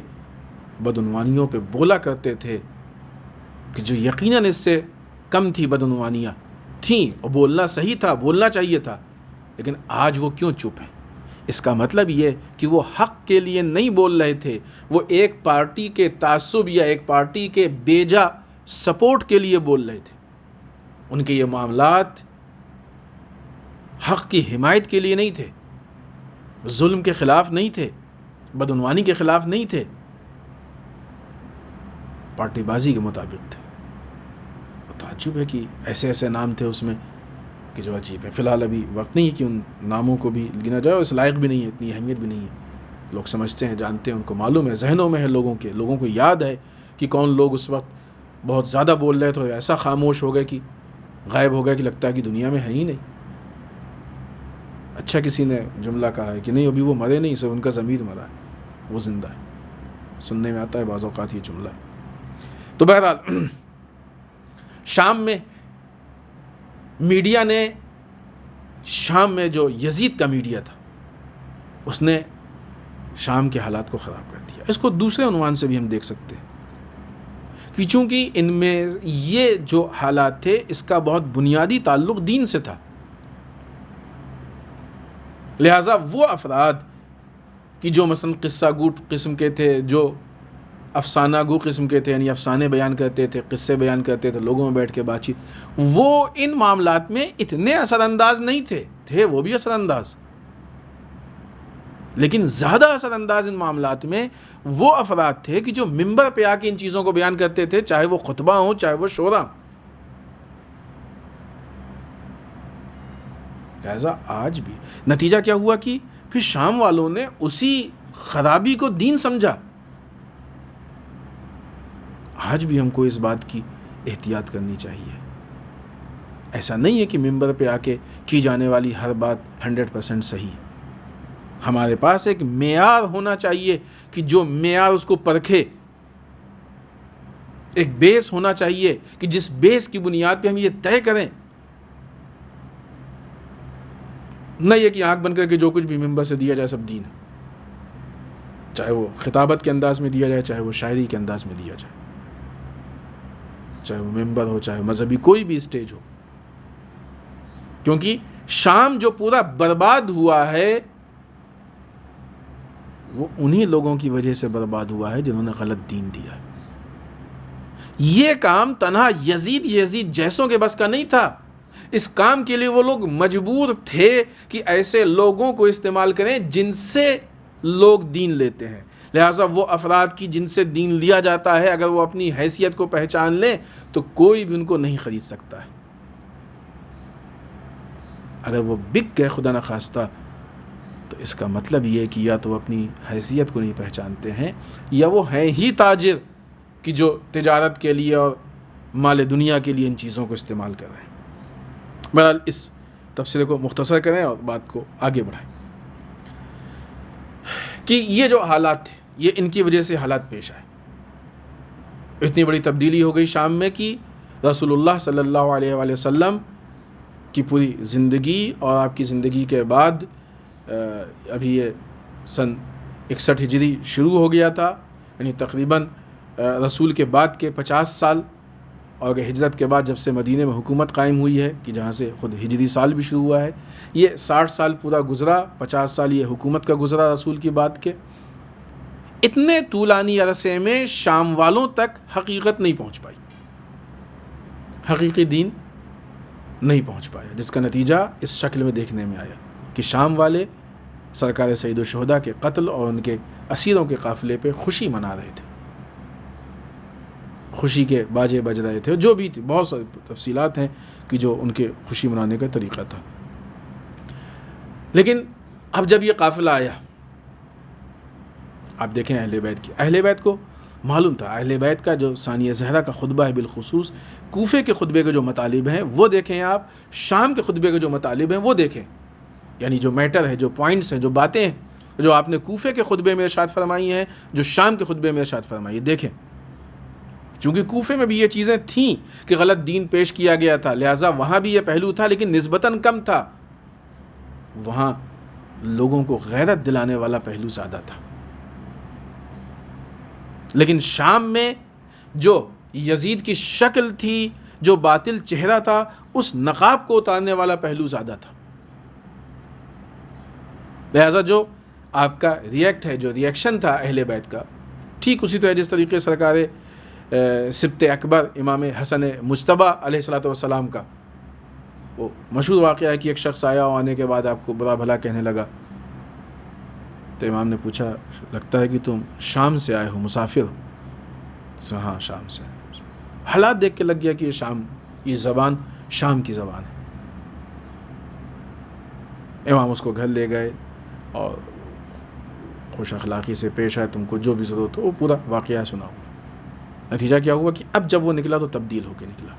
بدعنوانیوں پہ بولا کرتے تھے، کہ جو یقیناً اس سے کم تھی بدعنوانیاں تھیں، اور بولنا صحیح تھا، بولنا چاہیے تھا، لیکن آج وہ کیوں چپ ہیں؟ اس کا مطلب یہ کہ وہ حق کے لیے نہیں بول رہے تھے، وہ ایک پارٹی کے تعصب یا ایک پارٹی کے بیجا سپورٹ کے لیے بول رہے تھے. ان کے یہ معاملات حق کی حمایت کے لیے نہیں تھے، ظلم کے خلاف نہیں تھے، بدعنوانی کے خلاف نہیں تھے، پارٹی بازی کے مطابق تھے. تعجب ہے کہ ایسے ایسے نام تھے اس میں کہ جو عجیب ہے. فی الحال ابھی وقت نہیں ہے کہ ان ناموں کو بھی گنا جائے، اس لائق بھی نہیں ہے، اتنی اہمیت بھی نہیں ہے. لوگ سمجھتے ہیں، جانتے ہیں، ان کو معلوم ہے، ذہنوں میں ہے لوگوں کو یاد ہے کہ کون لوگ اس وقت بہت زیادہ بول رہے تھے، ایسا خاموش ہو گئے کہ غائب ہو گئے کہ لگتا ہے کہ دنیا میں ہے ہی نہیں. اچھا کسی نے جملہ کہا ہے کہ نہیں، ابھی وہ مرے نہیں، صرف ان کا ضمیر مرا ہے، وہ زندہ ہے. سننے میں آتا ہے بعض اوقات یہ جملہ. تو بہرحال شام میں میڈیا نے، شام میں جو یزید کا میڈیا تھا، اس نے شام کے حالات کو خراب کر دیا. اس کو دوسرے عنوان سے بھی ہم دیکھ سکتے ہیں کہ چونکہ ان میں یہ جو حالات تھے اس کا بہت بنیادی تعلق دین سے تھا، لہٰذا وہ افراد کہ جو مثلا قصہ گو قسم کے تھے، جو افسانہ گو قسم کے تھے، یعنی افسانے بیان کرتے تھے، قصے بیان کرتے تھے، لوگوں میں بیٹھ کے بات چیت، وہ ان معاملات میں اتنے اثر انداز نہیں تھے وہ بھی اثر انداز، لیکن زیادہ اثر انداز ان معاملات میں وہ افراد تھے کہ جو ممبر پہ آ کے ان چیزوں کو بیان کرتے تھے، چاہے وہ خطبہ ہوں، چاہے وہ شورا. لہذا آج بھی نتیجہ کیا ہوا کہ پھر شام والوں نے اسی خرابی کو دین سمجھا. آج بھی ہم کو اس بات کی احتیاط کرنی چاہیے. ایسا نہیں ہے کہ ممبر پہ آ کے کی جانے والی ہر بات 100% صحیح. ہمارے پاس ایک معیار ہونا چاہیے کہ جو معیار اس کو پرکھے. ایک بیس ہونا چاہیے کہ جس بیس کی بنیاد پہ ہم یہ طے کریں. نہ یہ کہ آنکھ بند کر کے جو کچھ بھی ممبر سے دیا جائے سب دین ہے، چاہے وہ خطابت کے انداز میں دیا جائے، چاہے وہ شاعری کے انداز میں دیا جائے، چاہے وہ ممبر ہو، چاہے مذہبی کوئی بھی اسٹیج ہو. کیونکہ شام جو پورا برباد ہوا ہے وہ انہی لوگوں کی وجہ سے برباد ہوا ہے جنہوں نے غلط دین دیا. یہ کام تنہا یزید جیسوں کے بس کا نہیں تھا. اس کام کے لیے وہ لوگ مجبور تھے کہ ایسے لوگوں کو استعمال کریں جن سے لوگ دین لیتے ہیں. لہٰذا وہ افراد کی جن سے دین لیا جاتا ہے اگر وہ اپنی حیثیت کو پہچان لیں تو کوئی بھی ان کو نہیں خرید سکتا ہے. اگر وہ بک گئے خدا نخواستہ تو اس کا مطلب یہ ہے کہ یا تو وہ اپنی حیثیت کو نہیں پہچانتے ہیں یا وہ ہیں ہی تاجر کہ جو تجارت کے لیے اور مال دنیا کے لیے ان چیزوں کو استعمال کر رہے ہیں. بہرحال اس تفصیل کو مختصر کریں اور بات کو آگے بڑھائیں کہ یہ جو حالات تھے یہ ان کی وجہ سے حالات پیش آئے. اتنی بڑی تبدیلی ہو گئی شام میں کہ رسول اللہ صلی اللہ علیہ وآلہ وسلم کی پوری زندگی اور آپ کی زندگی کے بعد ابھی یہ سن 61 ہجری شروع ہو گیا تھا، یعنی تقریباً رسول کے بعد کے 50 سال اور ہجرت کے بعد جب سے مدینہ میں حکومت قائم ہوئی ہے کہ جہاں سے خود ہجری سال بھی شروع ہوا ہے، یہ 60 سال پورا گزرا. 50 سال یہ حکومت کا گزرا رسول کی بات کے. اتنے طولانی عرصے میں شام والوں تک حقیقت نہیں پہنچ پائی، حقیقی دین نہیں پہنچ پایا، جس کا نتیجہ اس شکل میں دیکھنے میں آیا کہ شام والے سرکار سید الشہداء کے قتل اور ان کے اسیروں کے قافلے پہ خوشی منا رہے تھے، خوشی کے باجے بج رہے تھے. جو بھی تھی بہت ساری تفصیلات ہیں کہ جو ان کے خوشی منانے کا طریقہ تھا. لیکن اب جب یہ قافلہ آیا، آپ دیکھیں اہل بیت کو معلوم تھا. اہل بیت کا جو ثانیہ زہرا کا خطبہ ہے، بالخصوص کوفے کے خطبے کے جو مطالب ہیں وہ دیکھیں آپ، شام کے خطبے کے جو مطالب ہیں وہ دیکھیں. یعنی جو میٹر ہے، جو پوائنٹس ہیں، جو باتیں ہیں جو آپ نے کوفے کے خطبے میں ارشاد فرمائی ہیں، جو شام کے خطبے میں ارشاد فرمائی ہے، دیکھیں. چونکہ کوفے میں بھی یہ چیزیں تھیں کہ غلط دین پیش کیا گیا تھا، لہٰذا وہاں بھی یہ پہلو تھا لیکن نسبتاً کم تھا. وہاں لوگوں کو غیرت دلانے والا پہلو زیادہ تھا. لیکن شام میں جو یزید کی شکل تھی، جو باطل چہرہ تھا، اس نقاب کو اتارنے والا پہلو زیادہ تھا. لہٰذا جو آپ کا ریئیکٹ ہے، جو ریئیکشن تھا اہل بیت کا، ٹھیک اسی طرح جس طریقے سرکار سبت اکبر امام حسن مجتبی علیہ الصلوۃ والسلام کا وہ مشہور واقعہ ہے کہ ایک شخص آیا اور آنے کے بعد آپ کو برا بھلا کہنے لگا. تو امام نے پوچھا، لگتا ہے کہ تم شام سے آئے ہو، مسافر ہو؟ ہاں شام سے. حالات دیکھ کے لگ گیا کہ یہ شام، یہ زبان شام کی زبان ہے. امام اس کو گھر لے گئے اور خوش اخلاقی سے پیش آئے، تم کو جو بھی ضرورت ہو. وہ پورا واقعہ سناؤ. نتیجہ کیا ہوا کہ اب جب وہ نکلا تو تبدیل ہو کے نکلا.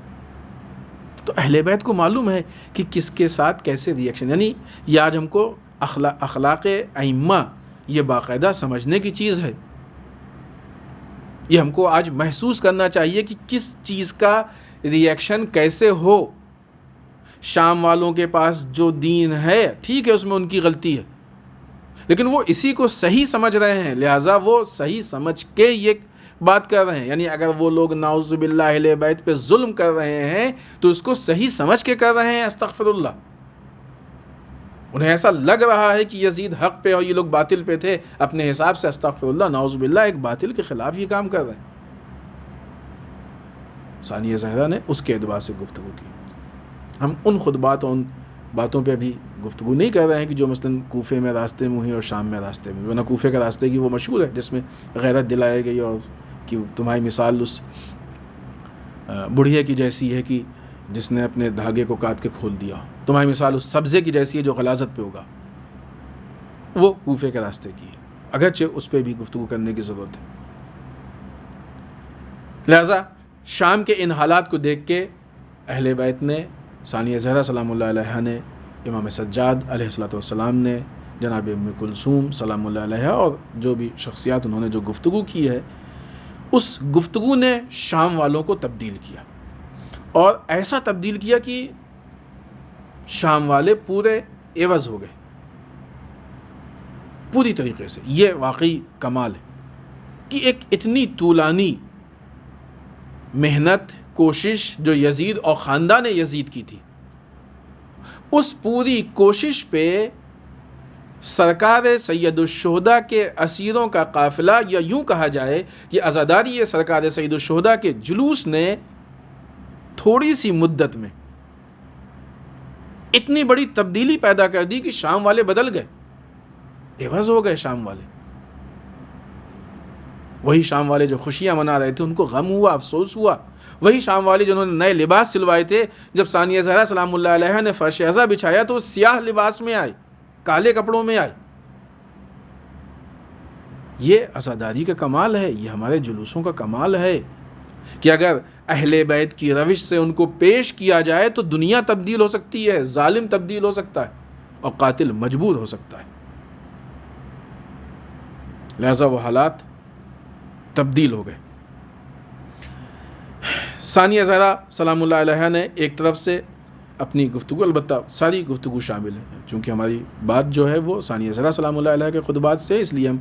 تو اہل بیت کو معلوم ہے کہ کس کے ساتھ کیسے ریئیکشن، یعنی یہ آج ہم کو اخلاق ائمہ یہ باقاعدہ سمجھنے کی چیز ہے. یہ ہم کو آج محسوس کرنا چاہیے کہ کس چیز کا ریئیکشن کیسے ہو. شام والوں کے پاس جو دین ہے ٹھیک ہے، اس میں ان کی غلطی ہے، لیکن وہ اسی کو صحیح سمجھ رہے ہیں، لہٰذا وہ صحیح سمجھ کے یہ بات کر رہے ہیں. یعنی اگر وہ لوگ نعوذ باللہ اہل بیت پہ ظلم کر رہے ہیں تو اس کو صحیح سمجھ کے کر رہے ہیں. استغفر اللہ. انہیں ایسا لگ رہا ہے کہ یزید حق پہ اور یہ لوگ باطل پہ تھے، اپنے حساب سے استغفر اللہ نعوذ باللہ ایک باطل کے خلاف یہ کام کر رہے ہیں. ثانیہ زہرا نے اس کے اعتبار سے گفتگو کی. ہم ان خطبات اور ان باتوں پہ بھی گفتگو نہیں کر رہے ہیں کہ جو مثلا کوفے میں راستے میں ہوئی اور شام میں راستے میں ہوئی. ورنہ کوفے کے راستے کی وہ مشہور ہے جس میں غیرت دلائی گئی اور کہ تمہاری مثال اس بڑھیا کی جیسی ہے کہ جس نے اپنے دھاگے کو کاٹ کے کھول دیا. تمہاری مثال اس سبزے کی جیسی ہے جو غلاظت پہ ہوگا. وہ کوفے کے راستے کی ہے، اگرچہ اس پہ بھی گفتگو کرنے کی ضرورت ہے. لہٰذا شام کے ان حالات کو دیکھ کے اہل بیت نے، ثانیہ زہرا سلام اللہ علیہ نے، امام سجاد علیہ الصلوۃ والسلام نے، جناب ام کلثوم سلام اللہ علیہ، اور جو بھی شخصیات انہوں نے جو گفتگو کی ہے، اس گفتگو نے شام والوں کو تبدیل کیا، اور ایسا تبدیل کیا کہ شام والے پورے عوض ہو گئے پوری طریقے سے۔ یہ واقعی کمال ہے کہ ایک اتنی طولانی محنت، کوشش جو یزید اور خاندان یزید کی تھی، اس پوری کوشش پہ سرکار سید الشہداء کے اسیروں کا قافلہ، یا یوں کہا جائے کہ عزاداری سرکار سید الشہداء کے جلوس نے تھوڑی سی مدت میں اتنی بڑی تبدیلی پیدا کر دی کہ شام والے بدل گئے، عوض ہو گئے شام والے۔ وہی شام والے جو خوشیاں منا رہے تھے ان کو غم ہوا، افسوس ہوا۔ وہی شام والے جنہوں نے نئے لباس سلوائے تھے، جب ثانیہ زہرا سلام اللہ علیہ نے فرش عزا بچھایا تو وہ سیاہ لباس میں آئے، کالے کپڑوں میں آئے۔ یہ عزاداری کا کمال ہے، یہ ہمارے جلوسوں کا کمال ہے کہ اگر اہل بیت کی روش سے ان کو پیش کیا جائے تو دنیا تبدیل ہو سکتی ہے، ظالم تبدیل ہو سکتا ہے اور قاتل مجبور ہو سکتا ہے۔ لہذا وہ حالات تبدیل ہو گئے۔ ثانیہ زہرا سلام اللہ علیہ نے ایک طرف سے اپنی گفتگو، البتہ ساری گفتگو شامل ہے چونکہ ہماری بات جو ہے وہ ثانیہ زہرا سلام اللہ علیہ کے خطبات سے، اس لیے ہم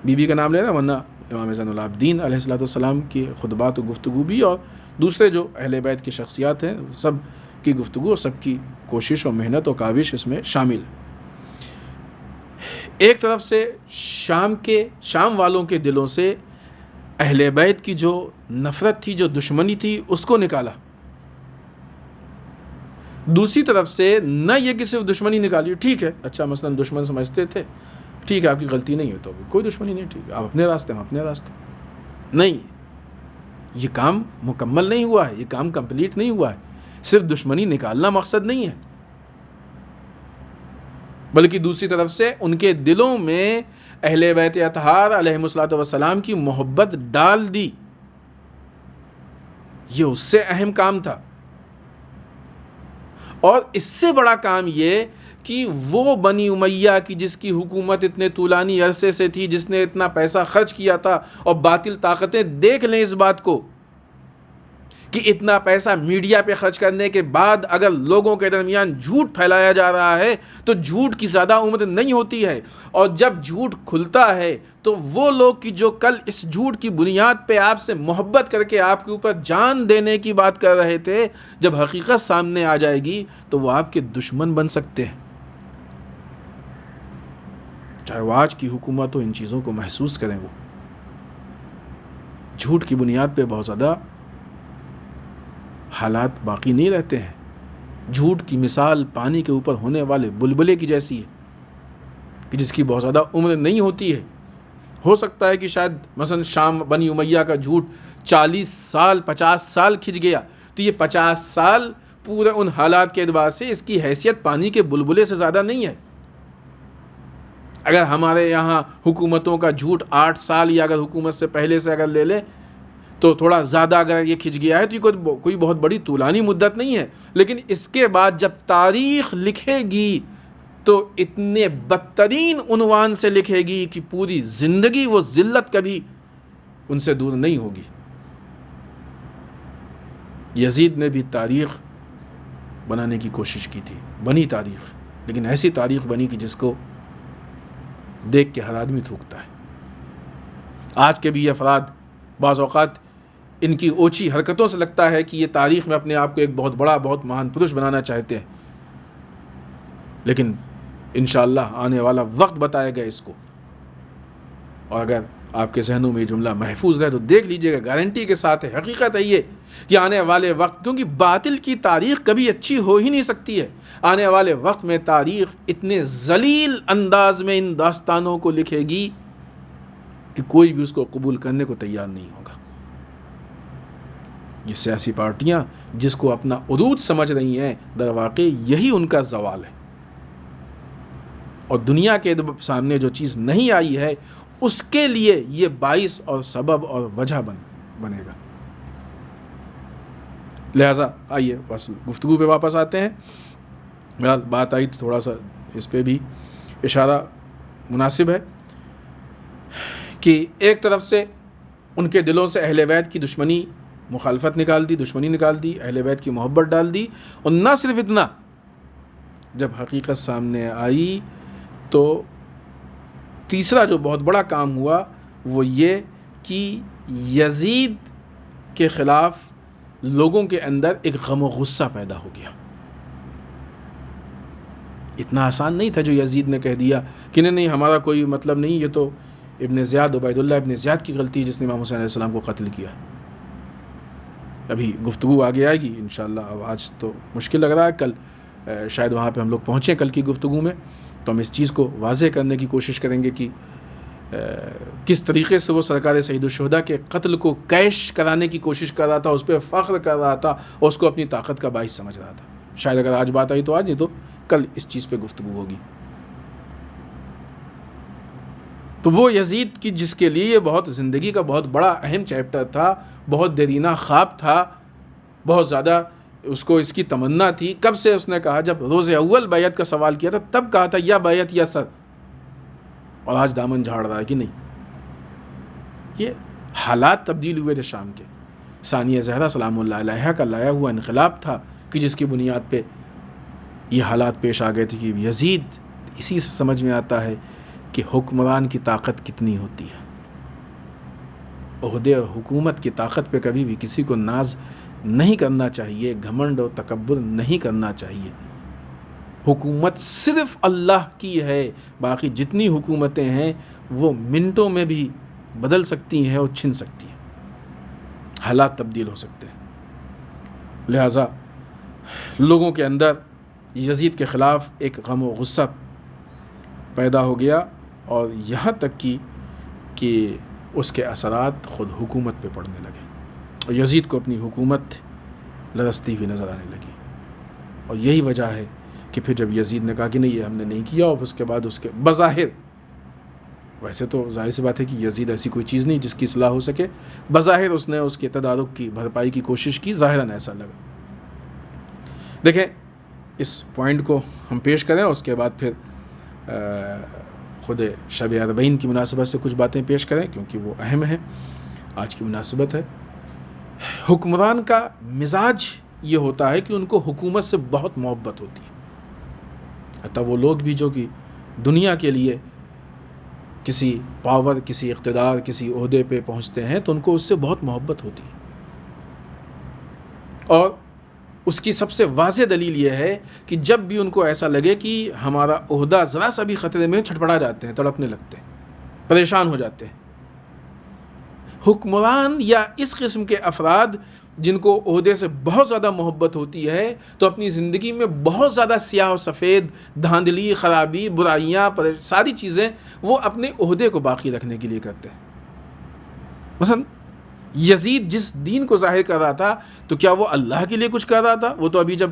بی بی کا نام لے رہے ہیں، ورنہ امام زین العابدین علیہ السلام کی خطبات و گفتگو بھی، اور دوسرے جو اہل بیت کی شخصیات ہیں سب کی گفتگو اور سب کی کوشش اور محنت و کاوش اس میں شامل ہے۔ ایک طرف سے شام والوں کے دلوں سے اہل بیت کی جو نفرت تھی، جو دشمنی تھی، اس کو نکالا۔ دوسری طرف سے نہ یہ کہ صرف دشمنی نکالی، ٹھیک ہے، اچھا مثلا دشمن سمجھتے تھے، ٹھیک ہے آپ کی غلطی نہیں ہے تو کوئی دشمنی نہیں، ٹھیک ہے آپ اپنے راستے، ہم اپنے راستے، نہیں، یہ کام مکمل نہیں ہوا ہے، یہ کام کمپلیٹ نہیں ہوا ہے۔ صرف دشمنی نکالنا مقصد نہیں ہے، بلکہ دوسری طرف سے ان کے دلوں میں اہل بیت اطہار علیہم الصلوۃ والسلام کی محبت ڈال دی، یہ اس سے اہم کام تھا۔ اور اس سے بڑا کام یہ کہ وہ بنی امیہ کی جس کی حکومت اتنے طولانی عرصے سے تھی، جس نے اتنا پیسہ خرچ کیا تھا، اور باطل طاقتیں دیکھ لیں اس بات کو کہ اتنا پیسہ میڈیا پہ خرچ کرنے کے بعد اگر لوگوں کے درمیان جھوٹ پھیلایا جا رہا ہے تو جھوٹ کی زیادہ عمر نہیں ہوتی ہے، اور جب جھوٹ کھلتا ہے تو وہ لوگ کی جو کل اس جھوٹ کی بنیاد پہ آپ سے محبت کر کے آپ کے اوپر جان دینے کی بات کر رہے تھے، جب حقیقت سامنے آ جائے گی تو وہ آپ کے دشمن بن سکتے ہیں۔ چاہے وہ آج کی حکومت ہو، ان چیزوں کو محسوس کریں، وہ جھوٹ کی بنیاد پہ بہت زیادہ حالات باقی نہیں رہتے ہیں۔ جھوٹ کی مثال پانی کے اوپر ہونے والے بلبلے کی جیسی ہے کہ جس کی بہت زیادہ عمر نہیں ہوتی ہے۔ ہو سکتا ہے کہ شاید مثلا شام بنی امیہ کا جھوٹ 40 سال 50 سال کھنچ گیا تو یہ 50 سال پورے ان حالات کے اعتبار سے اس کی حیثیت پانی کے بلبلے سے زیادہ نہیں ہے۔ اگر ہمارے یہاں حکومتوں کا جھوٹ 8 سال یا اگر حکومت سے پہلے سے اگر لے لیں تو تھوڑا زیادہ اگر یہ کھنچ گیا ہے تو یہ کوئی بہت بڑی طولانی مدت نہیں ہے، لیکن اس کے بعد جب تاریخ لکھے گی تو اتنے بدترین عنوان سے لکھے گی کہ پوری زندگی وہ ذلت کبھی ان سے دور نہیں ہوگی۔ یزید نے بھی تاریخ بنانے کی کوشش کی تھی، بنی تاریخ، لیکن ایسی تاریخ بنی کہ جس کو دیکھ کے ہر آدمی تھوکتا ہے۔ آج کے بھی یہ افراد بعض اوقات ان کی اوچھی حرکتوں سے لگتا ہے کہ یہ تاریخ میں اپنے آپ کو ایک بہت بڑا بہت مہان پروش بنانا چاہتے ہیں، لیکن انشاءاللہ آنے والا وقت بتائے گا اس کو۔ اور اگر آپ کے ذہنوں میں یہ جملہ محفوظ رہے تو دیکھ لیجئے گا، گارنٹی کے ساتھ ہے، حقیقت ہے یہ کہ آنے والے وقت، کیونکہ باطل کی تاریخ کبھی اچھی ہو ہی نہیں سکتی ہے، آنے والے وقت میں تاریخ اتنے ذلیل انداز میں ان داستانوں کو لکھے گی کہ کوئی بھی اس کو قبول کرنے کو تیار نہیں ہوگا۔ یہ سیاسی پارٹیاں جس کو اپنا عروج سمجھ رہی ہیں، در واقع یہی ان کا زوال ہے، اور دنیا کے سامنے جو چیز نہیں آئی ہے اس کے لیے یہ باعث اور سبب اور وجہ بنے گا۔ لہٰذا آئیے بس گفتگو پہ واپس آتے ہیں. بات آئی تو تھوڑا سا اس پہ بھی اشارہ مناسب ہے کہ ایک طرف سے ان کے دلوں سے اہل بیت کی دشمنی، مخالفت نکال دی، دشمنی نکال دی، اہل بیت کی محبت ڈال دی. اور نہ صرف اتنا، جب حقیقت سامنے آئی تو تیسرا جو بہت بڑا کام ہوا وہ یہ کہ یزید کے خلاف لوگوں کے اندر ایک غم و غصہ پیدا ہو گیا. اتنا آسان نہیں تھا جو یزید نے کہہ دیا کہ نہیں ہمارا کوئی مطلب نہیں، یہ تو ابن زیاد، عبید اللہ ابن زیاد کی غلطی ہے جس نے امام حسین علیہ السلام کو قتل کیا. ابھی گفتگو آگے آئے گی انشاءاللہ. اب آج تو مشکل لگ رہا ہے، کل شاید وہاں پہ ہم لوگ پہنچیں کل کی گفتگو میں، تو ہم اس چیز کو واضح کرنے کی کوشش کریں گے کہ کس طریقے سے وہ سرکار سید الشہداء کے قتل کو کیش کرانے کی کوشش کر رہا تھا، اس پہ فخر کر رہا تھا اور اس کو اپنی طاقت کا باعث سمجھ رہا تھا. شاید اگر آج بات آئی تو آج، نہیں تو کل اس چیز پہ گفتگو ہوگی. تو وہ یزید کی جس کے لیے بہت زندگی کا بہت بڑا اہم چیپٹر تھا، بہت دیرینہ خواب تھا، بہت زیادہ اس کو اس کی تمنا تھی. کب سے اس نے کہا، جب روز اول بیعت کا سوال کیا تھا تب کہا تھا یا بیعت یا سر، اور آج دامن جھاڑ رہا ہے کہ نہیں. یہ حالات تبدیل ہوئے تھے شام کے. ثانیہ زہرا سلام اللہ علیہا کا لایا ہوا انقلاب تھا کہ جس کی بنیاد پہ یہ حالات پیش آ گئے تھے کہ یزید، اسی سے سمجھ میں آتا ہے کہ حکمران کی طاقت کتنی ہوتی ہے. عہدے اور حکومت کی طاقت پہ کبھی بھی کسی کو ناز نہیں کرنا چاہیے، گھمنڈ اور تکبر نہیں کرنا چاہیے. حکومت صرف اللہ کی ہے، باقی جتنی حکومتیں ہیں وہ منٹوں میں بھی بدل سکتی ہیں اور چھن سکتی ہیں، حالات تبدیل ہو سکتے ہیں. لہٰذا لوگوں کے اندر یزید کے خلاف ایک غم و غصہ پیدا ہو گیا، اور یہاں تک کہ اس کے اثرات خود حکومت پہ پڑنے لگے اور یزید کو اپنی حکومت لرزتی ہوئی نظر آنے لگی. اور یہی وجہ ہے کہ پھر جب یزید نے کہا کہ نہیں یہ ہم نے نہیں کیا، اور اس کے بعد اس کے بظاہر، ویسے تو ظاہر سی بات ہے کہ یزید ایسی کوئی چیز نہیں جس کی اصلاح ہو سکے، بظاہر اس نے اس کے تدارک کی بھرپائی کی کوشش کی، ظاہراً ایسا لگا. دیکھیں اس پوائنٹ کو ہم پیش کریں، اس کے بعد پھر خود شب اربعین کی مناسبت سے کچھ باتیں پیش کریں کیونکہ وہ اہم ہیں، آج کی مناسبت ہے. حکمران کا مزاج یہ ہوتا ہے کہ ان کو حکومت سے بہت محبت ہوتی ہے. حتیٰ وہ لوگ بھی جو کہ دنیا کے لیے کسی پاور، کسی اقتدار، کسی عہدے پہ پہنچتے ہیں تو ان کو اس سے بہت محبت ہوتی ہے. اور اس کی سب سے واضح دلیل یہ ہے کہ جب بھی ان کو ایسا لگے کہ ہمارا عہدہ ذرا سا بھی خطرے میں، چھٹپڑا جاتے ہیں، تڑپنے لگتے ہیں، پریشان ہو جاتے ہیں. حکمران یا اس قسم کے افراد جن کو عہدے سے بہت زیادہ محبت ہوتی ہے تو اپنی زندگی میں بہت زیادہ سیاہ و سفید، دھاندلی، خرابی، برائیاں، ساری چیزیں وہ اپنے عہدے کو باقی رکھنے کے لیے کرتے ہیں. مثلا یزید جس دین کو ظاہر کر رہا تھا تو کیا وہ اللہ کے لیے کچھ کر رہا تھا؟ وہ تو ابھی جب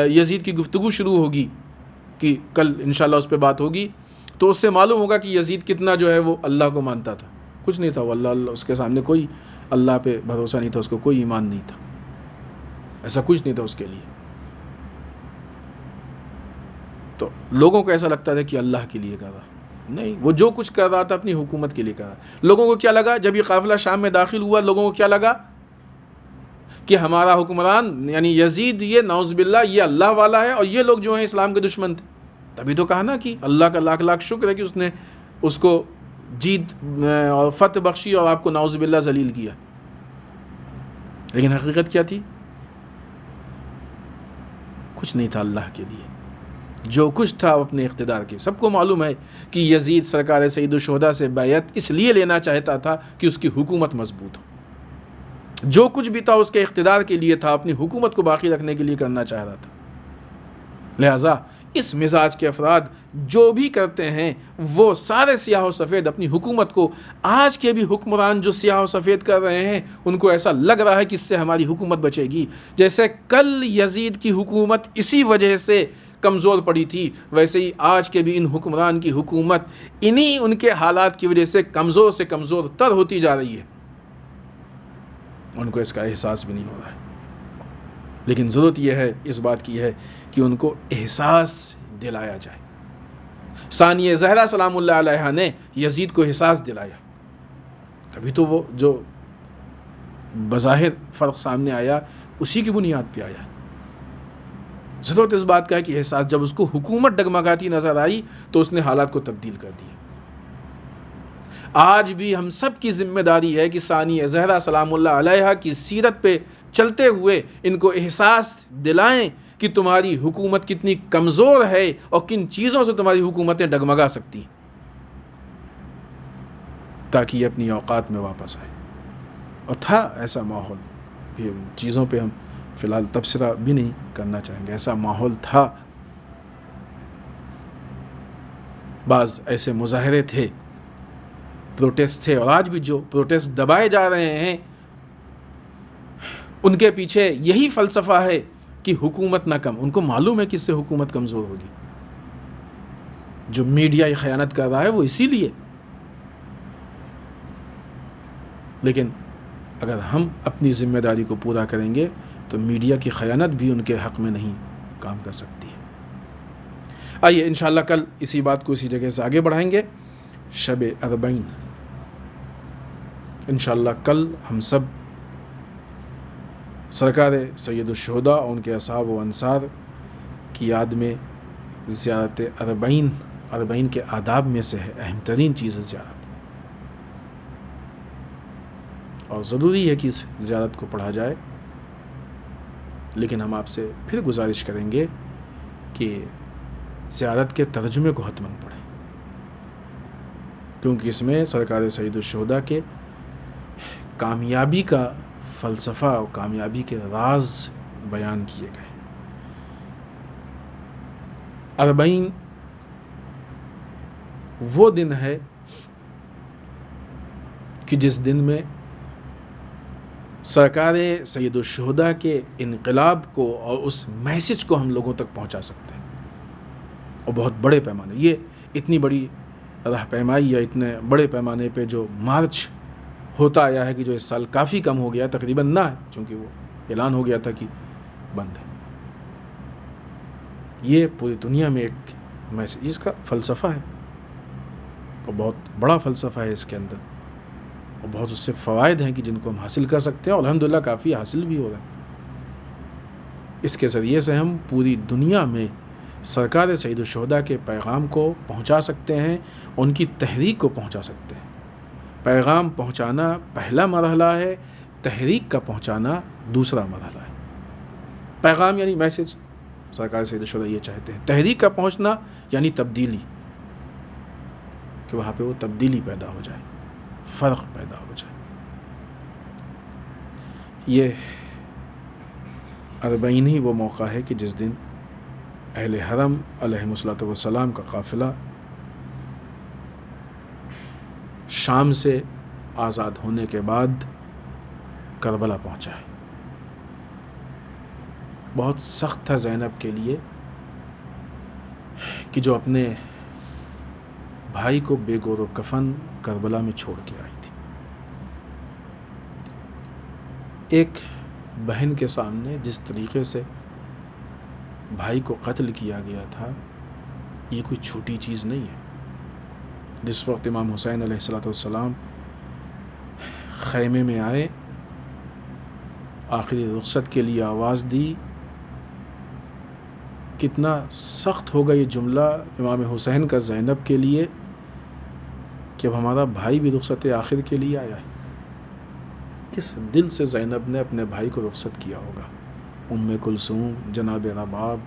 یزید کی گفتگو شروع ہوگی، کہ کل انشاءاللہ اس پہ بات ہوگی، تو اس سے معلوم ہوگا کہ یزید کتنا جو ہے وہ اللہ کو مانتا تھا. کچھ نہیں تھا وہ اللہ، اس کے سامنے کوئی اللہ پہ بھروسہ نہیں تھا، اس کو کوئی ایمان نہیں تھا، ایسا کچھ نہیں تھا اس کے لیے. تو لوگوں کو ایسا لگتا تھا کہ اللہ کے لیے کر رہا، نہیں، وہ جو کچھ کر رہا تھا اپنی حکومت کے لیے کر رہا. لوگوں کو کیا لگا جب یہ قافلہ شام میں داخل ہوا، لوگوں کو کیا لگا کہ ہمارا حکمران یعنی یزید، یہ نعوذ باللہ یہ اللہ والا ہے، اور یہ لوگ جو ہیں اسلام کے دشمن تھے. تبھی تو کہا نا کہ اللہ کا لاکھ لاکھ شکر ہے کہ اس نے اس کو جیت اور فتح بخشی اور آپ کو نعوذ باللہ ذلیل کیا. لیکن حقیقت کیا تھی؟ کچھ نہیں تھا اللہ کے لیے، جو کچھ تھا اپنے اقتدار کے. سب کو معلوم ہے کہ یزید سرکار سید الشہداء سے بیعت اس لیے لینا چاہتا تھا کہ اس کی حکومت مضبوط ہو. جو کچھ بھی تھا اس کے اقتدار کے لیے تھا، اپنی حکومت کو باقی رکھنے کے لیے کرنا چاہ رہا تھا. لہٰذا اس مزاج کے افراد جو بھی کرتے ہیں وہ سارے سیاہ و سفید اپنی حکومت کو، آج کے بھی حکمران جو سیاہ و سفید کر رہے ہیں ان کو ایسا لگ رہا ہے کہ اس سے ہماری حکومت بچے گی. جیسے کل یزید کی حکومت اسی وجہ سے کمزور پڑی تھی، ویسے ہی آج کے بھی ان حکمران کی حکومت انہی ان کے حالات کی وجہ سے کمزور تر ہوتی جا رہی ہے. ان کو اس کا احساس بھی نہیں ہو رہا ہے. لیکن ضرورت یہ ہے، اس بات کی ہے کہ ان کو احساس دلایا جائے۔ ثانیہ زہرا سلام اللہ علیہا نے یزید کو احساس دلایا، تبھی تو وہ جو بظاہر فرق سامنے آیا اسی کی بنیاد پہ آیا۔ ضرورت اس بات کا ہے کہ احساس، جب اس کو حکومت ڈگمگاتی نظر آئی تو اس نے حالات کو تبدیل کر دیا۔ آج بھی ہم سب کی ذمہ داری ہے کہ ثانیہ زہرا سلام اللہ علیہا کی سیرت پہ چلتے ہوئے ان کو احساس دلائیں کہ تمہاری حکومت کتنی کمزور ہے اور کن چیزوں سے تمہاری حکومتیں ڈگمگا سکتی ہیں، تاکہ یہ اپنی اوقات میں واپس آئے۔ اور تھا ایسا ماحول، بھی چیزوں پہ ہم فی الحال تبصرہ بھی نہیں کرنا چاہیں گے، ایسا ماحول تھا، بعض ایسے مظاہرے تھے، پروٹیسٹ تھے، اور آج بھی جو پروٹیسٹ دبائے جا رہے ہیں ان کے پیچھے یہی فلسفہ ہے کہ حکومت نہ کم، ان کو معلوم ہے کس سے حکومت کمزور ہوگی۔ جو میڈیا یہ خیانت کر رہا ہے وہ اسی لیے، لیکن اگر ہم اپنی ذمہ داری کو پورا کریں گے تو میڈیا کی خیانت بھی ان کے حق میں نہیں کام کر سکتی ہے۔ آئیے انشاءاللہ کل اسی بات کو اسی جگہ سے آگے بڑھائیں گے۔ شب اربعین، انشاءاللہ کل ہم سب سرکار سید الشہداء اور ان کے اصحاب و انصار کی یاد میں زیارت اربعین کے آداب میں سے ہے، اہم ترین چیز ہے زیارت، اور ضروری ہے کہ اس زیارت کو پڑھا جائے۔ لیکن ہم آپ سے پھر گزارش کریں گے کہ زیارت کے ترجمے کو حتماً پڑھیں، کیونکہ اس میں سرکار سید الشہداء کے کامیابی کا فلسفہ اور کامیابی کے راز بیان کیے گئے۔ اربعین وہ دن ہے کہ جس دن میں سرکار سید الشہداء کے انقلاب کو اور اس میسج کو ہم لوگوں تک پہنچا سکتے ہیں، اور بہت بڑے پیمانے، یہ اتنی بڑی راہ پیمائی یا اتنے بڑے پیمانے پہ جو مارچ ہوتا آیا ہے کہ جو اس سال کافی کم ہو گیا، تقریباً نہ ہے، چونکہ وہ اعلان ہو گیا تھا کہ بند ہے۔ یہ پوری دنیا میں ایک میسج، اس کا فلسفہ ہے، اور بہت بڑا فلسفہ ہے اس کے اندر، اور بہت اس سے فوائد ہیں کہ جن کو ہم حاصل کر سکتے ہیں، اور الحمدللہ کافی حاصل بھی ہو رہا ہے۔ اس کے ذریعے سے ہم پوری دنیا میں سرکار سید الشہداء کے پیغام کو پہنچا سکتے ہیں، ان کی تحریک کو پہنچا سکتے ہیں۔ پیغام پہنچانا پہلا مرحلہ ہے، تحریک کا پہنچانا دوسرا مرحلہ ہے۔ پیغام یعنی میسج، سرکار سید الشہداء یہ چاہتے ہیں۔ تحریک کا پہنچنا یعنی تبدیلی، کہ وہاں پہ وہ تبدیلی پیدا ہو جائے، فرق پیدا ہو جائے۔ یہ اربعین ہی وہ موقع ہے کہ جس دن اہل حرم علیہم الصلوۃ والسلام کا قافلہ شام سے آزاد ہونے کے بعد کربلا پہنچا ہے۔ بہت سخت تھا زینب کے لیے کہ جو اپنے بھائی کو بے گور و کفن کربلا میں چھوڑ کے آئی تھی۔ ایک بہن کے سامنے جس طریقے سے بھائی کو قتل کیا گیا تھا، یہ کوئی چھوٹی چیز نہیں ہے۔ جس وقت امام حسین علیہ الصلوۃ والسلام خیمے میں آئے، آخری رخصت کے لیے آواز دی، کتنا سخت ہوگا یہ جملہ امام حسین کا زینب کے لیے کہ اب ہمارا بھائی بھی رخصت آخر کے لیے آیا ہے۔ کس دل سے زینب نے اپنے بھائی کو رخصت کیا ہوگا۔ ام کلثوم، جناب رباب،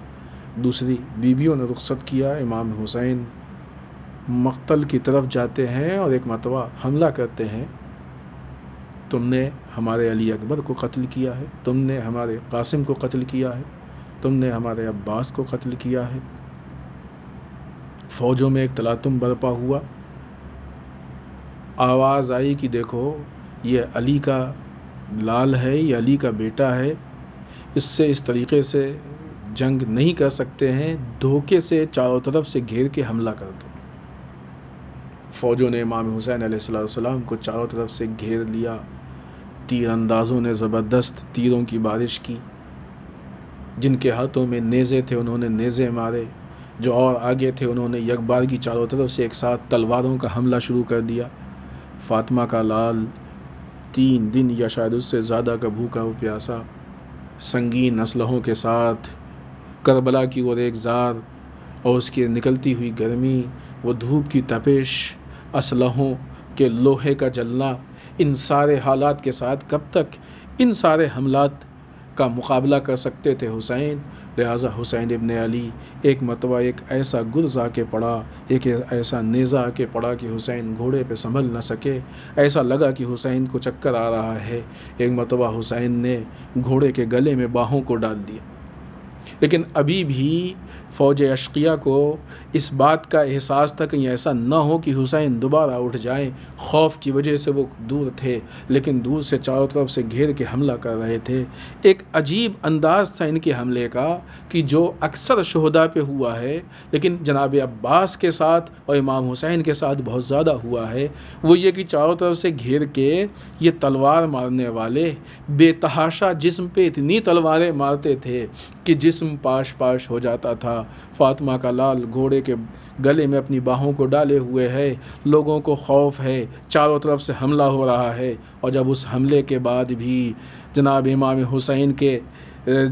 دوسری بیویوں نے رخصت کیا۔ امام حسین مقتل کی طرف جاتے ہیں اور ایک مرتبہ حملہ کرتے ہیں، تم نے ہمارے علی اکبر کو قتل کیا ہے، تم نے ہمارے قاسم کو قتل کیا ہے، تم نے ہمارے عباس کو قتل کیا ہے۔ فوجوں میں ایک تلاطم برپا ہوا، آواز آئی کہ دیکھو یہ علی کا لال ہے، یہ علی کا بیٹا ہے، اس سے اس طریقے سے جنگ نہیں کر سکتے ہیں، دھوکے سے چاروں طرف سے گھیر کے حملہ کر دو۔ فوجوں نے امام حسین علیہ السلام کو چاروں طرف سے گھیر لیا، تیر اندازوں نے زبردست تیروں کی بارش کی، جن کے ہاتھوں میں نیزے تھے انہوں نے نیزے مارے، جو اور آگے تھے انہوں نے یکبارگی چاروں طرف سے ایک ساتھ تلواروں کا حملہ شروع کر دیا۔ فاطمہ کا لال 3 دن یا شاید اس سے زیادہ کا بھوکا و پیاسا سنگین اسلحوں کے ساتھ کربلا کی اور ایک زار اور اس کی نکلتی ہوئی گرمی، وہ دھوپ کی تپش، اسلحوں کے لوہے کا جلنا، ان سارے حالات کے ساتھ کب تک ان سارے حملات کا مقابلہ کر سکتے تھے حسین؟ لہٰذا حسین ابن علی ایک مرتبہ ایک ایسا گرز آ کے پڑا، ایک ایسا نیزہ آ کے پڑا کہ حسین گھوڑے پہ سنبھل نہ سکے، ایسا لگا کہ حسین کو چکر آ رہا ہے۔ ایک مرتبہ حسین نے گھوڑے کے گلے میں باہوں کو ڈال دیا، لیکن ابھی بھی فوج اشقیہ کو اس بات کا احساس تھا کہیں ایسا نہ ہو کہ حسین دوبارہ اٹھ جائیں۔ خوف کی وجہ سے وہ دور تھے، لیکن دور سے چاروں طرف سے گھیر کے حملہ کر رہے تھے۔ ایک عجیب انداز تھا ان کے حملے کا کہ جو اکثر شہداء پہ ہوا ہے، لیکن جناب عباس کے ساتھ اور امام حسین کے ساتھ بہت زیادہ ہوا ہے، وہ یہ کہ چاروں طرف سے گھیر کے یہ تلوار مارنے والے بے تحاشا جسم پہ اتنی تلواریں مارتے تھے کہ جسم پاش پاش ہو جاتا تھا۔ فاطمہ کا لال گھوڑے کے گلے میں اپنی باہوں کو ڈالے ہوئے ہے، لوگوں کو خوف ہے، چاروں طرف سے حملہ ہو رہا ہے، اور جب اس حملے کے بعد بھی جناب امام حسین کے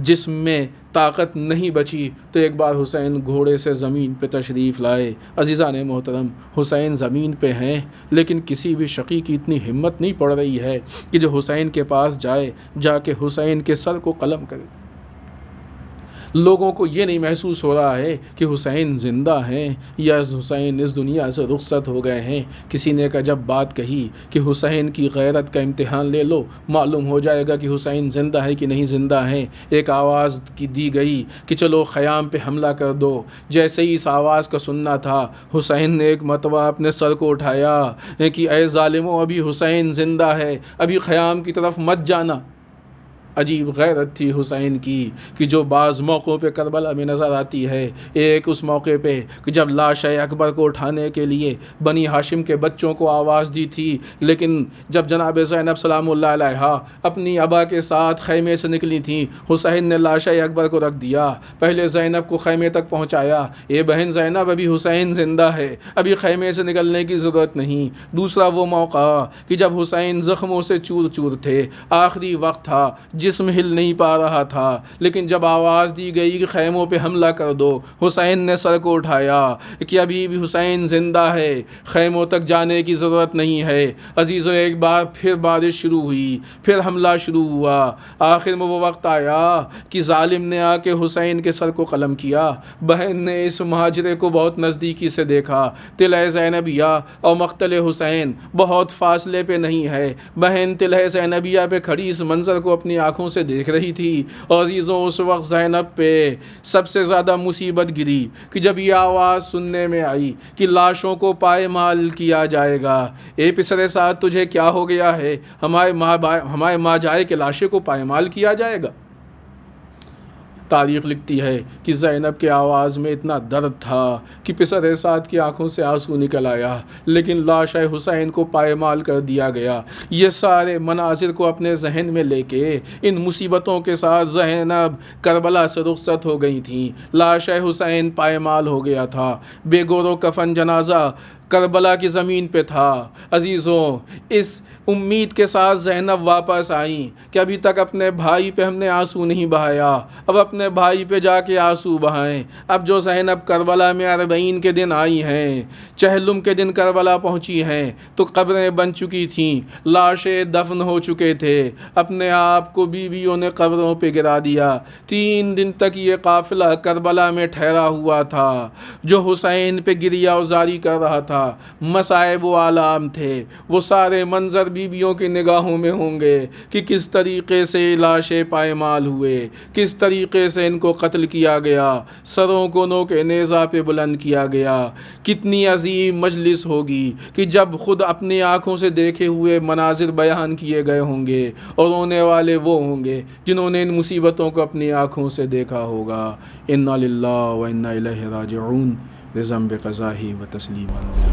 جسم میں طاقت نہیں بچی تو ایک بار حسین گھوڑے سے زمین پہ تشریف لائے۔ عزیزان محترم، حسین زمین پہ ہیں، لیکن کسی بھی شقی کی اتنی ہمت نہیں پڑ رہی ہے کہ جو حسین کے پاس جائے، جا کے حسین کے سر کو قلم کرے۔ لوگوں کو یہ نہیں محسوس ہو رہا ہے کہ حسین زندہ ہیں یا حسین اس دنیا سے رخصت ہو گئے ہیں۔ کسی نے جب بات کہی کہ حسین کی غیرت کا امتحان لے لو، معلوم ہو جائے گا کہ حسین زندہ ہے کہ نہیں زندہ ہیں۔ ایک آواز کی دی گئی کہ چلو خیام پہ حملہ کر دو۔ جیسے ہی اس آواز کا سننا تھا، حسین نے ایک مرتبہ اپنے سر کو اٹھایا کہ اے ظالموں، ابھی حسین زندہ ہے، ابھی خیام کی طرف مت جانا۔ عجیب غیرت تھی حسین کی کہ جو بعض موقعوں پہ کربلا میں نظر آتی ہے۔ ایک اس موقع پہ کہ جب لاش اکبر کو اٹھانے کے لیے بنی ہاشم کے بچوں کو آواز دی تھی، لیکن جب جناب زینب سلام اللہ علیہا اپنی ابا کے ساتھ خیمے سے نکلی تھیں، حسین نے لاش اکبر کو رکھ دیا، پہلے زینب کو خیمے تک پہنچایا، اے بہن زینب، ابھی حسین زندہ ہے، ابھی خیمے سے نکلنے کی ضرورت نہیں۔ دوسرا وہ موقع کہ جب حسین زخموں سے چور چور تھے، آخری وقت تھا، جسم ہل نہیں پا رہا تھا، لیکن جب آواز دی گئی کہ خیموں پہ حملہ کر دو، حسین نے سر کو اٹھایا کہ ابھی بھی حسین زندہ ہے، خیموں تک جانے کی ضرورت نہیں ہے۔ عزیزوں، ایک بار پھر بارش شروع ہوئی، پھر حملہ شروع ہوا۔ آخر میں وہ وقت آیا کہ ظالم نے آ کے حسین کے سر کو قلم کیا۔ بہن نے اس مہاجرے کو بہت نزدیکی سے دیکھا۔ طلح زینبیہ اور مقتل حسین بہت فاصلے پہ نہیں ہے۔ بہن طلح زینبیہ پہ کھڑی اس منظر کو اپنی آنکھوں سے دیکھ رہی تھی، اور عزیزوں اس وقت زینب پہ سب سے زیادہ مصیبت گری کہ جب یہ آواز سننے میں آئی کہ لاشوں کو پائمال کیا جائے گا۔ اے پسر سعد، تجھے کیا ہو گیا ہے؟ ہمارے ماں جائے کہ لاشیں کو پائمال کیا جائے گا؟ تاریخ لکھتی ہے کہ زینب کے آواز میں اتنا درد تھا کہ پسر سعد کی آنکھوں سے آنسو نکل آیا، لیکن لاش حسین کو پائمال کر دیا گیا۔ یہ سارے مناظر کو اپنے ذہن میں لے کے ان مصیبتوں کے ساتھ زینب کربلا سے رخصت ہو گئی تھیں۔ لاش حسین پائمال ہو گیا تھا، بے گور و کفن جنازہ کربلا کی زمین پہ تھا۔ عزیزوں، اس امید کے ساتھ زینب واپس آئیں کہ ابھی تک اپنے بھائی پہ ہم نے آنسو نہیں بہایا، اب اپنے بھائی پہ جا کے آنسو بہائیں۔ اب جو زینب کربلا میں 40 کے دن آئی ہیں، چہلم کے دن کربلا پہنچی ہیں، تو قبریں بن چکی تھیں، لاشیں دفن ہو چکے تھے، اپنے آپ کو بیویوں نے قبروں پہ گرا دیا۔ 3 دن تک یہ قافلہ کربلا میں ٹھہرا ہوا تھا، جو حسین پہ گریہ وزاری کر رہا تھا۔ مصائب و آلام تھے، وہ سارے منظر بیویوں کی نگاہوں میں ہوں گے کہ کس طریقے سے لاشیں پائمال ہوئے، کس طریقے سے ان کو قتل کیا گیا، سروں کو نوک نیزہ پہ بلند کیا گیا۔ کتنی عظیم مجلس ہوگی کہ جب خود اپنی آنکھوں سے دیکھے ہوئے مناظر بیان کیے گئے ہوں گے، اور رونے والے وہ ہوں گے جنہوں نے ان مصیبتوں کو اپنی آنکھوں سے دیکھا ہوگا۔ انا للہ و انا الیہ راجعون، رضا بقضائہ و تسلیما۔